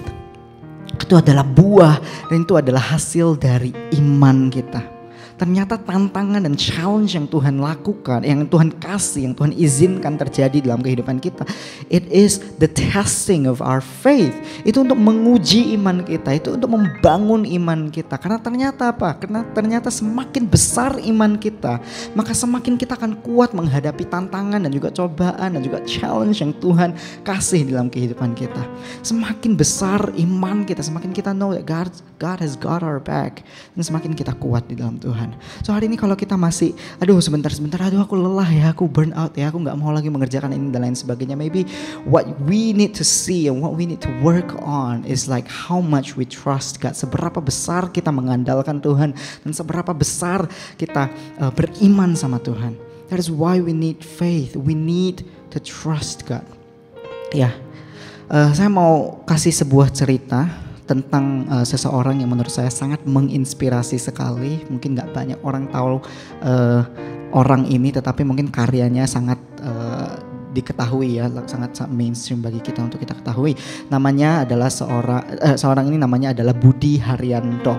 Itu adalah buah, dan itu adalah hasil dari iman kita. Ternyata tantangan dan challenge yang Tuhan lakukan, yang Tuhan kasih, yang Tuhan izinkan terjadi dalam kehidupan kita, it is the testing of our faith. Itu untuk menguji iman kita, itu untuk membangun iman kita. Karena ternyata apa? Karena ternyata semakin besar iman kita, maka semakin kita akan kuat menghadapi tantangan dan juga cobaan dan juga challenge yang Tuhan kasih dalam kehidupan kita. Semakin besar iman kita, semakin kita know that God has got our back, dan semakin kita kuat di dalam Tuhan. So hari ini kalau kita masih, sebentar, aku lelah ya, aku burn out ya, aku gak mau lagi mengerjakan ini dan lain sebagainya. Maybe what we need to see and what we need to work on is like how much we trust God. Seberapa besar kita mengandalkan Tuhan, dan seberapa besar kita beriman sama Tuhan. That is why we need faith. We need to trust God. Ya, saya mau kasih sebuah cerita tentang seseorang yang menurut saya sangat menginspirasi sekali. Mungkin gak banyak orang tahu orang ini, tetapi mungkin karyanya sangat diketahui ya, sangat mainstream bagi kita untuk kita ketahui. Namanya adalah seorang ini namanya adalah Budi Haryanto.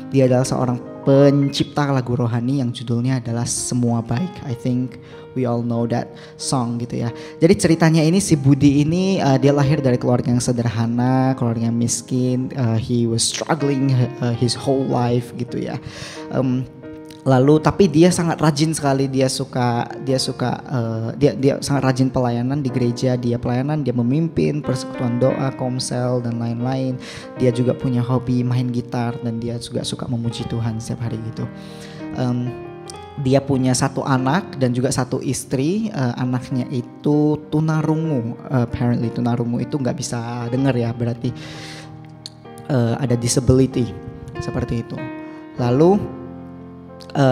Dia adalah seorang pencipta lagu rohani yang judulnya adalah Semua Baik. I think we all know that song gitu ya. Jadi ceritanya ini, si Budi ini dia lahir dari keluarga yang sederhana, keluarga yang miskin. He was struggling his whole life gitu ya. Lalu tapi dia sangat rajin sekali, dia sangat rajin pelayanan di gereja, dia memimpin persekutuan doa, komsel dan lain-lain. Dia juga punya hobi main gitar, dan dia juga suka memuji Tuhan setiap hari gitu. Dia punya satu anak dan juga satu istri. Anaknya itu tunarungu. Apparently tunarungu itu nggak bisa dengar ya, berarti ada disability seperti itu. Lalu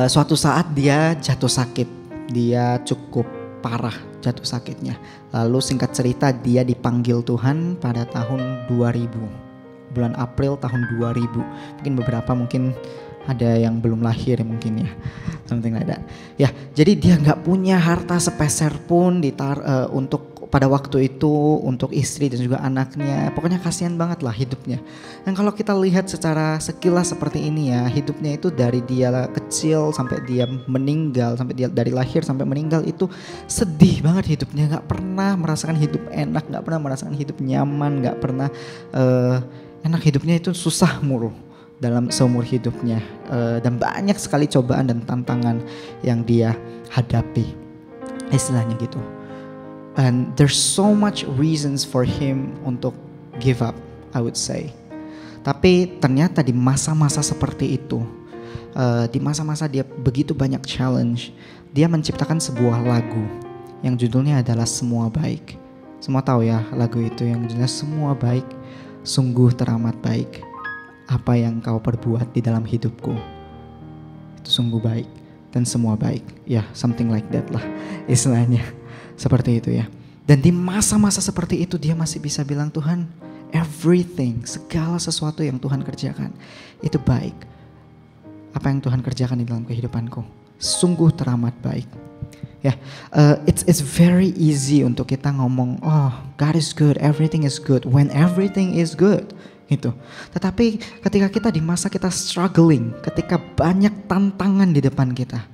suatu saat dia jatuh sakit. Dia cukup parah jatuh sakitnya. Lalu singkat cerita dia dipanggil Tuhan pada tahun 2000. bulan April tahun 2000. Mungkin beberapa mungkin ada yang belum lahir ya mungkin ya, something like that. Ya, jadi dia nggak punya harta sepeser pun untuk pada waktu itu untuk istri dan juga anaknya. Pokoknya kasihan banget lah hidupnya. Dan kalau kita lihat secara sekilas seperti ini ya, hidupnya itu dari dia kecil sampai dia meninggal, sampai dia dari lahir sampai meninggal itu sedih banget hidupnya. Nggak pernah merasakan hidup enak, nggak pernah merasakan hidup nyaman, nggak pernah enak, hidupnya itu susah mulu dalam seumur hidupnya, dan banyak sekali cobaan dan tantangan yang dia hadapi, istilahnya gitu. And there's so much reasons for him untuk give up, I would say. Tapi ternyata di masa-masa seperti itu, di masa-masa dia begitu banyak challenge, dia menciptakan sebuah lagu yang judulnya adalah Semua Baik. Semua tahu ya lagu itu yang judulnya Semua Baik, sungguh teramat baik. Apa yang kau perbuat di dalam hidupku itu sungguh baik dan semua baik. Ya, something like that lah istilahnya. Seperti itu ya. Dan di masa-masa seperti itu dia masih bisa bilang, Tuhan, everything, segala sesuatu yang Tuhan kerjakan itu baik. Apa yang Tuhan kerjakan di dalam kehidupanku sungguh teramat baik. Ya, it's very easy untuk kita ngomong, oh God is good, everything is good, when everything is good. Gitu. Tetapi ketika kita di masa kita struggling, ketika banyak tantangan di depan kita,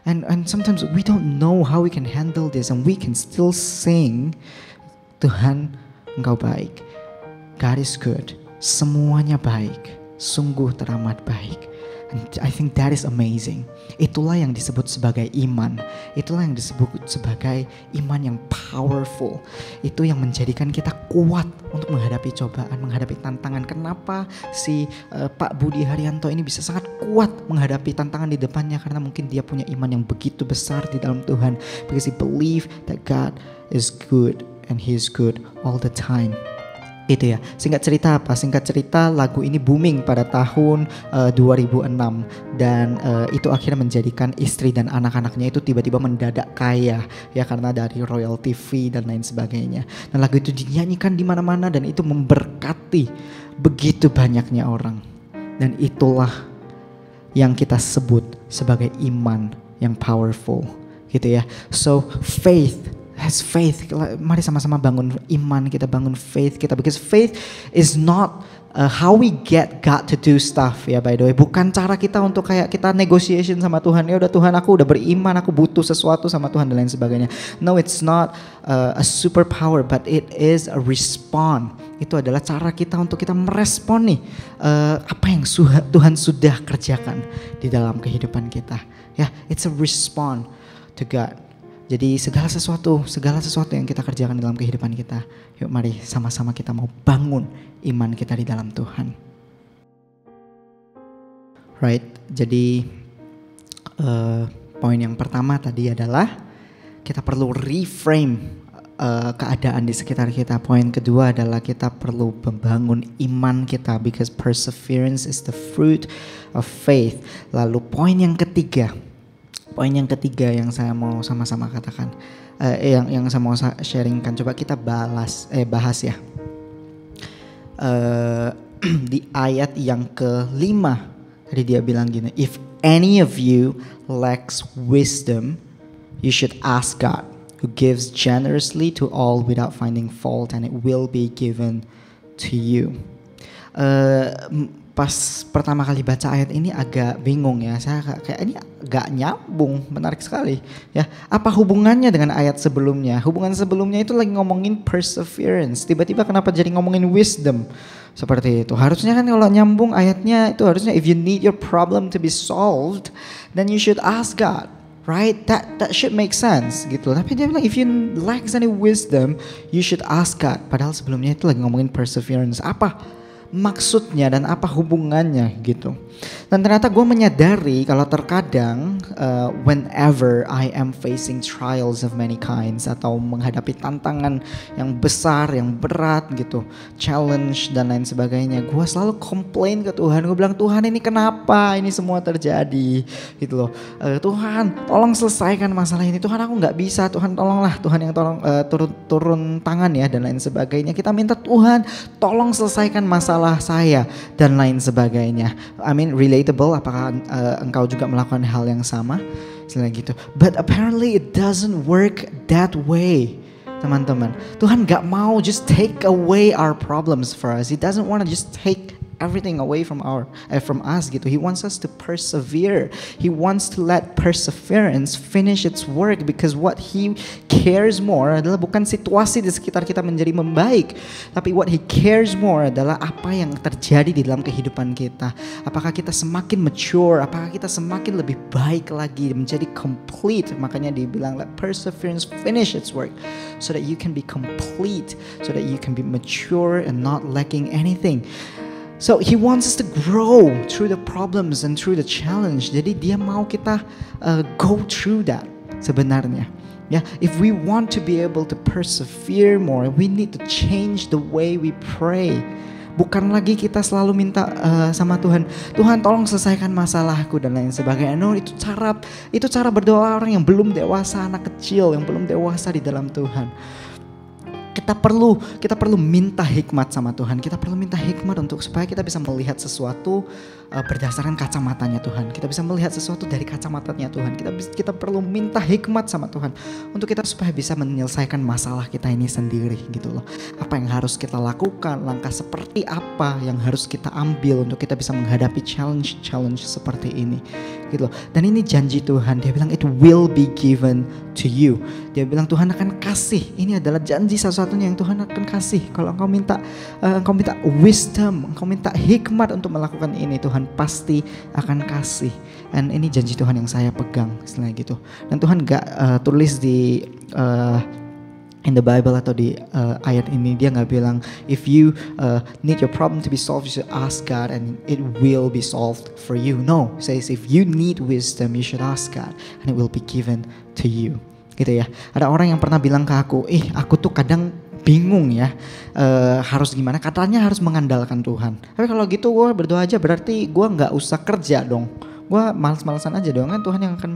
and sometimes we don't know how we can handle this, and we can still sing, Tuhan, Engkau baik, God is good, semuanya baik, sungguh teramat baik. And I think that is amazing. Itulah yang disebut sebagai iman. Itulah yang disebut sebagai iman yang powerful. Itu yang menjadikan kita kuat untuk menghadapi cobaan, menghadapi tantangan. Kenapa si Pak Budi Haryanto ini bisa sangat kuat menghadapi tantangan di depannya? Karena mungkin dia punya iman yang begitu besar di dalam Tuhan. Because he believe that God is good and he is good all the time. Itu ya, singkat cerita apa? Singkat cerita lagu ini booming pada tahun 2006 dan itu akhirnya menjadikan istri dan anak-anaknya itu tiba-tiba mendadak kaya ya karena dari royalty fee dan lain sebagainya. Dan lagu itu dinyanyikan di mana-mana dan itu memberkati begitu banyaknya orang. Dan itulah yang kita sebut sebagai iman yang powerful gitu ya. So faith, has faith. Mari sama-sama bangun iman kita, bangun faith kita. Because faith is not how we get God to do stuff ya, by the way. Bukan cara kita untuk kayak kita negotiation sama Tuhan. Ya udah Tuhan, aku udah beriman, aku butuh sesuatu sama Tuhan dan lain sebagainya. No, it's not a superpower, but it is a response. Itu adalah cara kita untuk kita merespon nih apa yang Tuhan sudah kerjakan di dalam kehidupan kita. Ya, it's a response to God. Jadi segala sesuatu yang kita kerjakan dalam kehidupan kita, yuk mari sama-sama kita mau bangun iman kita di dalam Tuhan. Right, jadi poin yang pertama tadi adalah kita perlu reframe keadaan di sekitar kita. Poin kedua adalah kita perlu membangun iman kita, because perseverance is the fruit of faith. Lalu poin yang ketiga yang saya mau sama-sama katakan, yang saya mau sharingkan, coba kita bahas ya. Di ayat yang ke-5 tadi dia bilang gini, if any of you lacks wisdom, you should ask God, who gives generously to all without finding fault, and it will be given to you. Pas pertama kali baca ayat ini agak bingung ya, saya kayak ini gak nyambung, menarik sekali ya. Apa hubungannya dengan ayat sebelumnya? Hubungan sebelumnya itu lagi ngomongin perseverance, tiba-tiba kenapa jadi ngomongin wisdom seperti itu? Harusnya kan kalau nyambung ayatnya itu harusnya if you need your problem to be solved, then you should ask God, right? That should make sense gitu. Tapi dia bilang if you lack any wisdom, you should ask God. Padahal sebelumnya itu lagi ngomongin perseverance. Apa maksudnya dan apa hubungannya gitu. Dan ternyata gue menyadari kalau terkadang whenever I am facing trials of many kinds, atau menghadapi tantangan yang besar, yang berat gitu, challenge dan lain sebagainya, gue selalu komplain ke Tuhan. Gue bilang, Tuhan ini kenapa ini semua terjadi gitu loh. Tuhan tolong selesaikan masalah ini. Tuhan aku gak bisa, Tuhan tolonglah, Tuhan yang tolong turun tangan ya dan lain sebagainya. Kita minta Tuhan tolong selesaikan masalah masalah saya dan lain sebagainya. I mean relatable, apakah engkau juga melakukan hal yang sama? Istilah gitu. But apparently it doesn't work that way. Teman-teman, Tuhan gak mau just take away our problems for us. He doesn't want to just take everything away from us gitu. He wants us to persevere. He wants to let perseverance finish its work, because what he cares more adalah bukan situasi di sekitar kita menjadi membaik, tapi what he cares more adalah apa yang terjadi di dalam kehidupan kita. Apakah kita semakin mature, apakah kita semakin lebih baik lagi, menjadi complete. Makanya dibilang let perseverance finish its work, so that you can be complete, so that you can be mature and not lacking anything. So he wants us to grow through the problems and through the challenge. Jadi dia mau kita go through that sebenarnya. Ya, if we want to be able to persevere more, we need to change the way we pray. Bukan lagi kita selalu minta sama Tuhan, Tuhan tolong selesaikan masalahku dan lain sebagainya. No, itu cara berdoa orang yang belum dewasa, anak kecil yang belum dewasa di dalam Tuhan. Kita perlu minta hikmat sama Tuhan. Kita perlu minta hikmat untuk supaya kita bisa melihat sesuatu berdasarkan kacamatanya Tuhan. Kita bisa melihat sesuatu dari kacamatanya Tuhan. Kita perlu minta hikmat sama Tuhan untuk kita supaya bisa menyelesaikan masalah kita ini sendiri gitu loh. Apa yang harus kita lakukan, langkah seperti apa yang harus kita ambil untuk kita bisa menghadapi challenge seperti ini gitu loh. Dan ini janji Tuhan. Dia bilang it will be given to you. Dia bilang Tuhan akan kasih. Ini adalah janji satu-satunya yang Tuhan akan kasih. Kalau engkau minta wisdom, engkau minta hikmat untuk melakukan ini, Tuhan pasti akan kasih. And ini janji Tuhan yang saya pegang, istilahnya gitu. Dan Tuhan gak tulis di in the Bible atau di ayat ini, dia gak bilang if you need your problem to be solved, you should ask God and it will be solved for you. No, it says if you need wisdom, you should ask God and it will be given to you. Gitu ya. Ada orang yang pernah bilang ke aku, aku tuh kadang bingung ya, harus gimana, katanya harus mengandalkan Tuhan. Tapi kalau gitu gue berdoa aja, berarti gue gak usah kerja dong. Gue males-malesan aja dong, kan Tuhan yang akan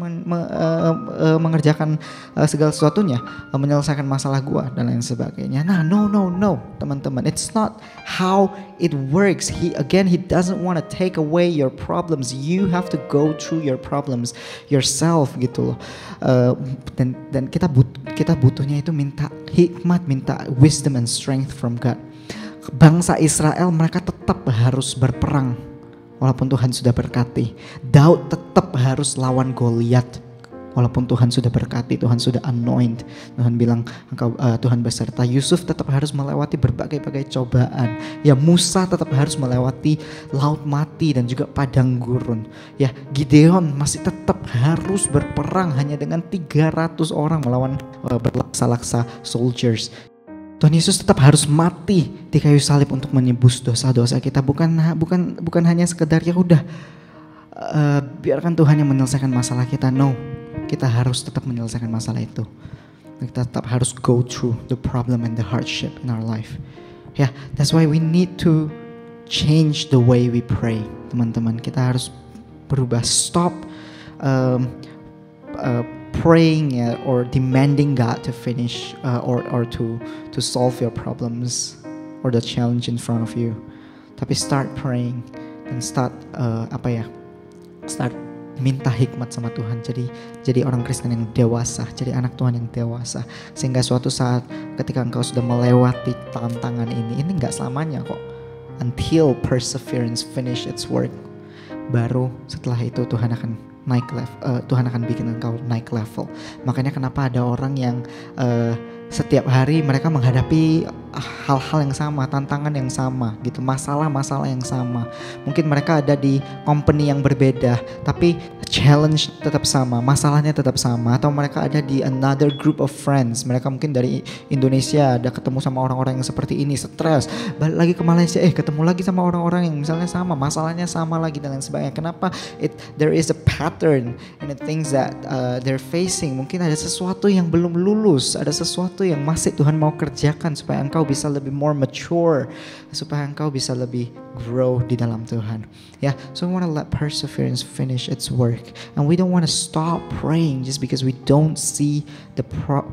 mengerjakan segala sesuatunya, menyelesaikan masalah gue dan lain sebagainya. Nah, no teman-teman, it's not how it works. He doesn't want to take away your problems. You have to go through your problems yourself gitu loh. Dan kita butuhnya itu minta hikmat, minta wisdom and strength from God. Bangsa Israel mereka tetap harus berperang. Walaupun Tuhan sudah berkati, Daud tetap harus lawan Goliat. Walaupun Tuhan sudah berkati, Tuhan sudah anoint, Tuhan bilang Tuhan beserta. Yusuf tetap harus melewati berbagai-bagai cobaan. Ya, Musa tetap harus melewati laut mati dan juga padang gurun. Ya, Gideon masih tetap harus berperang hanya dengan 300 orang melawan berlaksa-laksa soldiers. Tuhan Yesus tetap harus mati di kayu salib untuk menebus dosa-dosa kita. Bukan hanya sekedar ya udah biarkan Tuhan yang menyelesaikan masalah kita. No, kita harus tetap menyelesaikan masalah itu. Kita tetap harus go through the problem and the hardship in our life. Yeah, that's why we need to change the way we pray, teman-teman. Kita harus berubah. Stop praying or demanding God to finish or to solve your problems or the challenge in front of you. Tapi start praying and start minta hikmat sama Tuhan. Jadi orang Kristen yang dewasa, jadi anak Tuhan yang dewasa, sehingga suatu saat ketika engkau sudah melewati tantangan ini gak selamanya kok. Until perseverance finish its work, baru setelah itu Tuhan akan naik level, Tuhan akan bikin engkau naik level. Makanya kenapa ada orang yang setiap hari mereka menghadapi hal-hal yang sama, tantangan yang sama gitu, masalah-masalah yang sama. Mungkin mereka ada di company yang berbeda, tapi challenge tetap sama, masalahnya tetap sama. Atau mereka ada di another group of friends, mereka mungkin dari Indonesia, ada ketemu sama orang-orang yang seperti ini, stres, balik lagi ke Malaysia, ketemu lagi sama orang-orang yang misalnya sama, masalahnya sama lagi dan lain sebagainya. Kenapa? There is a pattern in the things that they're facing. Mungkin ada sesuatu yang belum lulus, ada sesuatu yang masih Tuhan mau kerjakan supaya engkau bisa lebih more mature, supaya engkau bisa lebih grow di dalam Tuhan. Yeah, so we want to let perseverance finish its work, and we don't want to stop praying just because we don't see the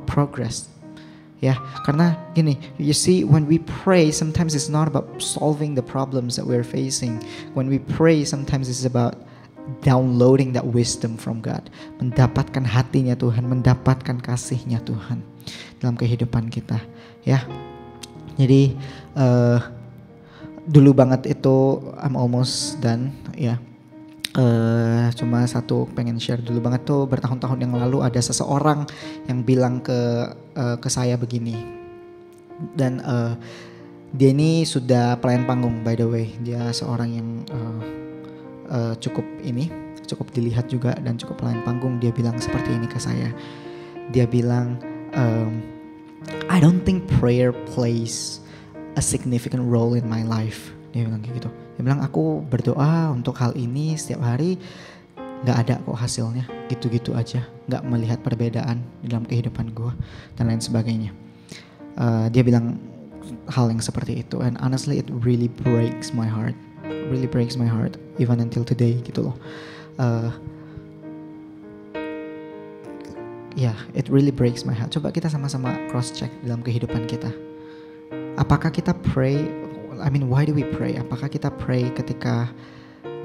progress. Ya, karena gini, you see when we pray sometimes it's not about solving the problems that we're facing. When we pray sometimes it's about downloading that wisdom from God. Mendapatkan hatinya Tuhan, mendapatkan kasihnya Tuhan dalam kehidupan kita. Ya, jadi dulu banget itu I'm almost done ya. Cuma satu pengen share dulu banget tuh, bertahun-tahun yang lalu ada seseorang yang bilang ke saya begini, dan dia ini sudah pelayan panggung by the way, dia seorang yang cukup dilihat juga dan cukup pelayan panggung. Dia bilang seperti ini ke saya, dia bilang I don't think prayer plays a significant role in my life. Dia bilang kayak gitu. Dia bilang aku berdoa untuk hal ini setiap hari, gak ada kok hasilnya, gitu-gitu aja, gak melihat perbedaan dalam kehidupan gue dan lain sebagainya. Dia bilang hal yang seperti itu, and honestly it really breaks my heart, even until today gitu loh. It really breaks my heart. Coba kita sama-sama cross check dalam kehidupan kita. Apakah kita pray? Why do we pray? Apakah kita pray ketika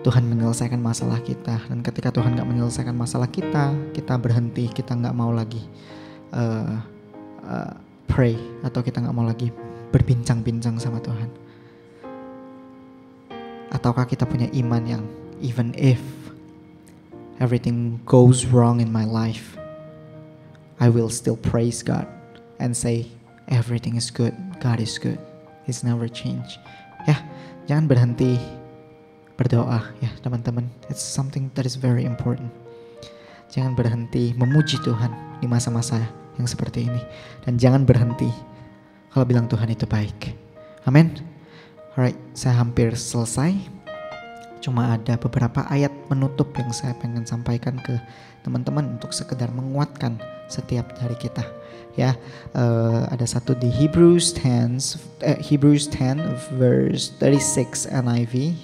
Tuhan menyelesaikan masalah kita, dan ketika Tuhan gak menyelesaikan masalah kita berhenti, kita gak mau lagi pray, atau kita gak mau lagi berbincang-bincang sama Tuhan? Ataukah kita punya iman yang even if everything goes wrong in my life, I will still praise God and say everything is good, God is good, He's never changed. Ya, jangan berhenti berdoa ya teman-teman. It's something that is very important. Jangan berhenti memuji Tuhan di masa-masa yang seperti ini, dan jangan berhenti kalau bilang Tuhan itu baik. Amin. Alright, saya hampir selesai. Cuma ada beberapa ayat penutup yang saya pengen sampaikan ke teman-teman untuk sekedar menguatkan setiap dari kita. Ya, ada satu di Hebrews 10 verse 36 NIV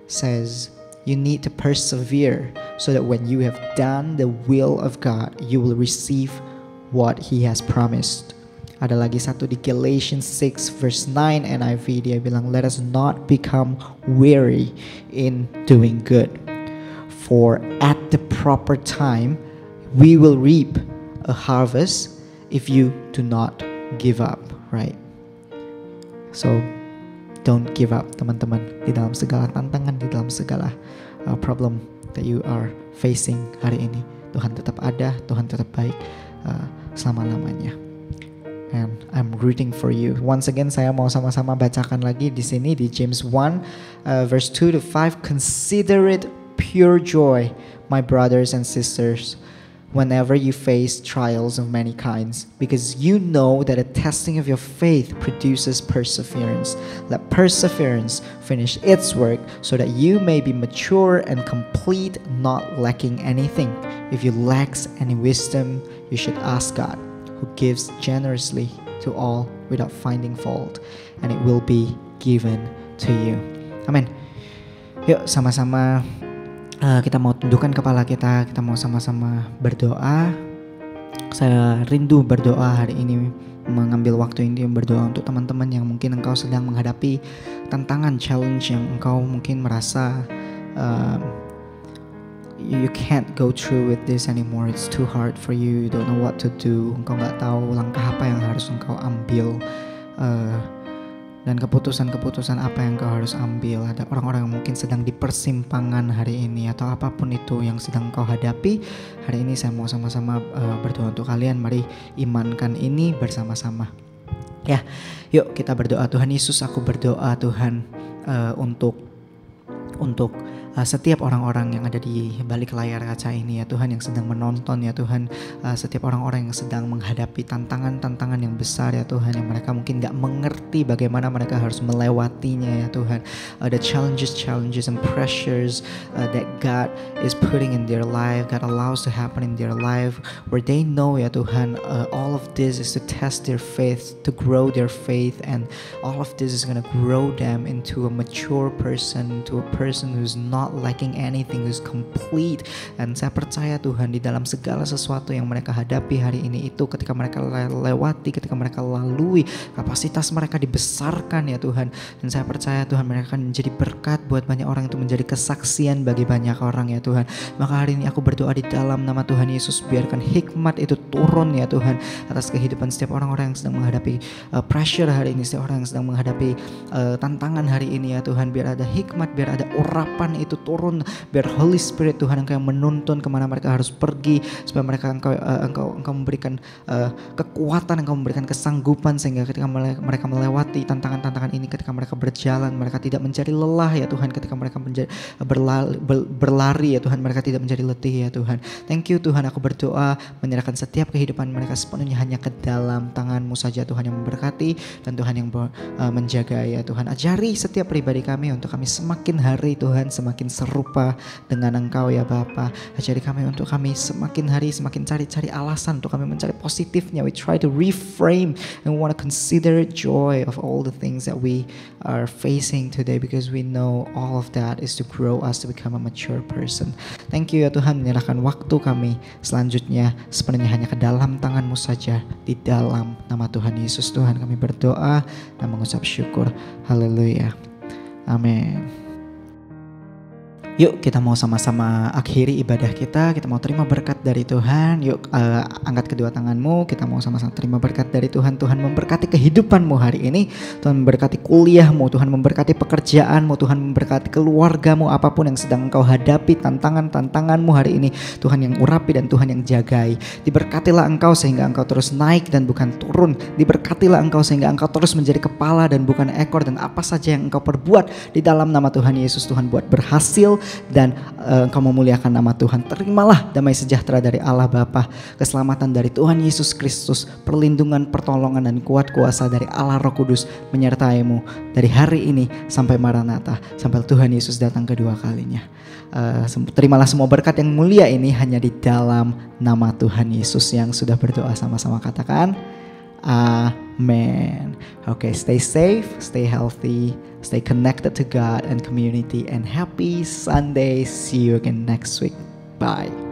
says, you need to persevere so that when you have done the will of God, you will receive what He has promised. Ada lagi satu di Galatians 6 verse 9 NIV, dia bilang, let us not become weary in doing good, for at the proper time we will reap a harvest if you do not give up, right? So don't give up teman-teman, di dalam segala tantangan, di dalam segala problem that you are facing hari ini. Tuhan tetap ada, Tuhan tetap baik selama-lamanya. And I'm rooting for you. Once again, saya mau sama-sama bacakan lagi di sini di James 1 verse 2 to 5. Consider it pure joy, my brothers and sisters, whenever you face trials of many kinds, because you know that a testing of your faith produces perseverance. Let perseverance finish its work, so that you may be mature and complete, not lacking anything. If you lack any wisdom, you should ask God, who gives generously to all without finding fault, and it will be given to you. Amin. Yuk sama-sama kita mau tundukkan kepala kita mau sama-sama berdoa. Saya rindu berdoa hari ini, mengambil waktu ini berdoa untuk teman-teman yang mungkin engkau sedang menghadapi tantangan, challenge yang engkau mungkin merasa you can't go through with this anymore, it's too hard for you, you don't know what to do, engkau gak tahu langkah apa yang harus engkau ambil, dan keputusan-keputusan apa yang kau harus ambil. Ada orang-orang yang mungkin sedang di persimpangan hari ini, atau apapun itu yang sedang kau hadapi hari ini, saya mau sama-sama berdoa untuk kalian. Mari imankan ini bersama-sama. Ya, yuk kita berdoa. Tuhan Yesus, aku berdoa Tuhan untuk setiap orang-orang yang ada di balik layar kaca ini ya Tuhan, yang sedang menonton ya Tuhan, setiap orang-orang yang sedang menghadapi tantangan-tantangan yang besar ya Tuhan, yang mereka mungkin gak mengerti bagaimana mereka harus melewatinya ya Tuhan, the challenges and pressures that God is putting in their life, God allows to happen in their life, where they know ya Tuhan, all of this is to test their faith, to grow their faith, and all of this is going to grow them into a mature person, to a person who's not not lacking anything, who's complete. Dan saya percaya Tuhan di dalam segala sesuatu yang mereka hadapi hari ini itu, ketika mereka lewati, ketika mereka lalui, kapasitas mereka dibesarkan ya Tuhan. Dan saya percaya Tuhan mereka akan menjadi berkat buat banyak orang, itu menjadi kesaksian bagi banyak orang ya Tuhan. Maka hari ini aku berdoa di dalam nama Tuhan Yesus, biarkan hikmat itu turun ya Tuhan atas kehidupan setiap orang-orang yang sedang menghadapi pressure hari ini, setiap orang yang sedang menghadapi tantangan hari ini ya Tuhan. Biar ada hikmat, biar ada urapan itu turun, biar Holy Spirit Tuhan Engkau yang menuntun kemana mereka harus pergi, supaya mereka Engkau memberikan kekuatan, Engkau memberikan kesanggupan, sehingga ketika mereka melewati tantangan-tantangan ini, ketika mereka berjalan, mereka tidak menjadi lelah ya Tuhan. Ketika mereka berlari ya Tuhan, mereka tidak menjadi letih ya Tuhan. Thank you Tuhan, aku berdoa menyerahkan setiap kehidupan mereka sepenuhnya hanya ke dalam tangan-Mu saja Tuhan, yang memberkati dan Tuhan yang menjaga ya Tuhan. Ajari setiap pribadi kami untuk kami semakin hari Tuhan semakin serupa dengan Engkau ya Bapa. Ajari kami untuk kami semakin hari semakin cari-cari alasan untuk kami mencari positifnya. We try to reframe and we want to consider joy of all the things that we are facing today, because we know all of that is to grow us to become a mature person. Thank you ya Tuhan, menyerahkan waktu kami selanjutnya sepenuhnya hanya ke dalam tangan-Mu saja. Di dalam nama Tuhan Yesus Tuhan kami berdoa dan mengucap syukur. Haleluya. Amin. Yuk kita mau sama-sama akhiri ibadah kita mau terima berkat dari Tuhan. Yuk angkat kedua tanganmu, kita mau sama-sama terima berkat dari Tuhan. Tuhan memberkati kehidupanmu hari ini, Tuhan memberkati kuliahmu, Tuhan memberkati pekerjaanmu, Tuhan memberkati keluargamu, apapun yang sedang engkau hadapi, tantanganmu hari ini, Tuhan yang urapi dan Tuhan yang jagai. Diberkatilah engkau sehingga engkau terus naik dan bukan turun. Diberkatilah engkau sehingga engkau terus menjadi kepala dan bukan ekor, dan apa saja yang engkau perbuat di dalam nama Tuhan Yesus, Tuhan buat berhasil dan engkau memuliakan nama Tuhan. Terimalah damai sejahtera dari Allah Bapa, keselamatan dari Tuhan Yesus Kristus, perlindungan, pertolongan dan kuat kuasa dari Allah Roh Kudus menyertai-mu dari hari ini sampai Maranatha, sampai Tuhan Yesus datang kedua kalinya. Terimalah semua berkat yang mulia ini hanya di dalam nama Tuhan Yesus yang sudah berdoa sama-sama katakan amen. Okay, stay safe, stay healthy, stay connected to God and community, and happy Sunday. See you again next week. Bye.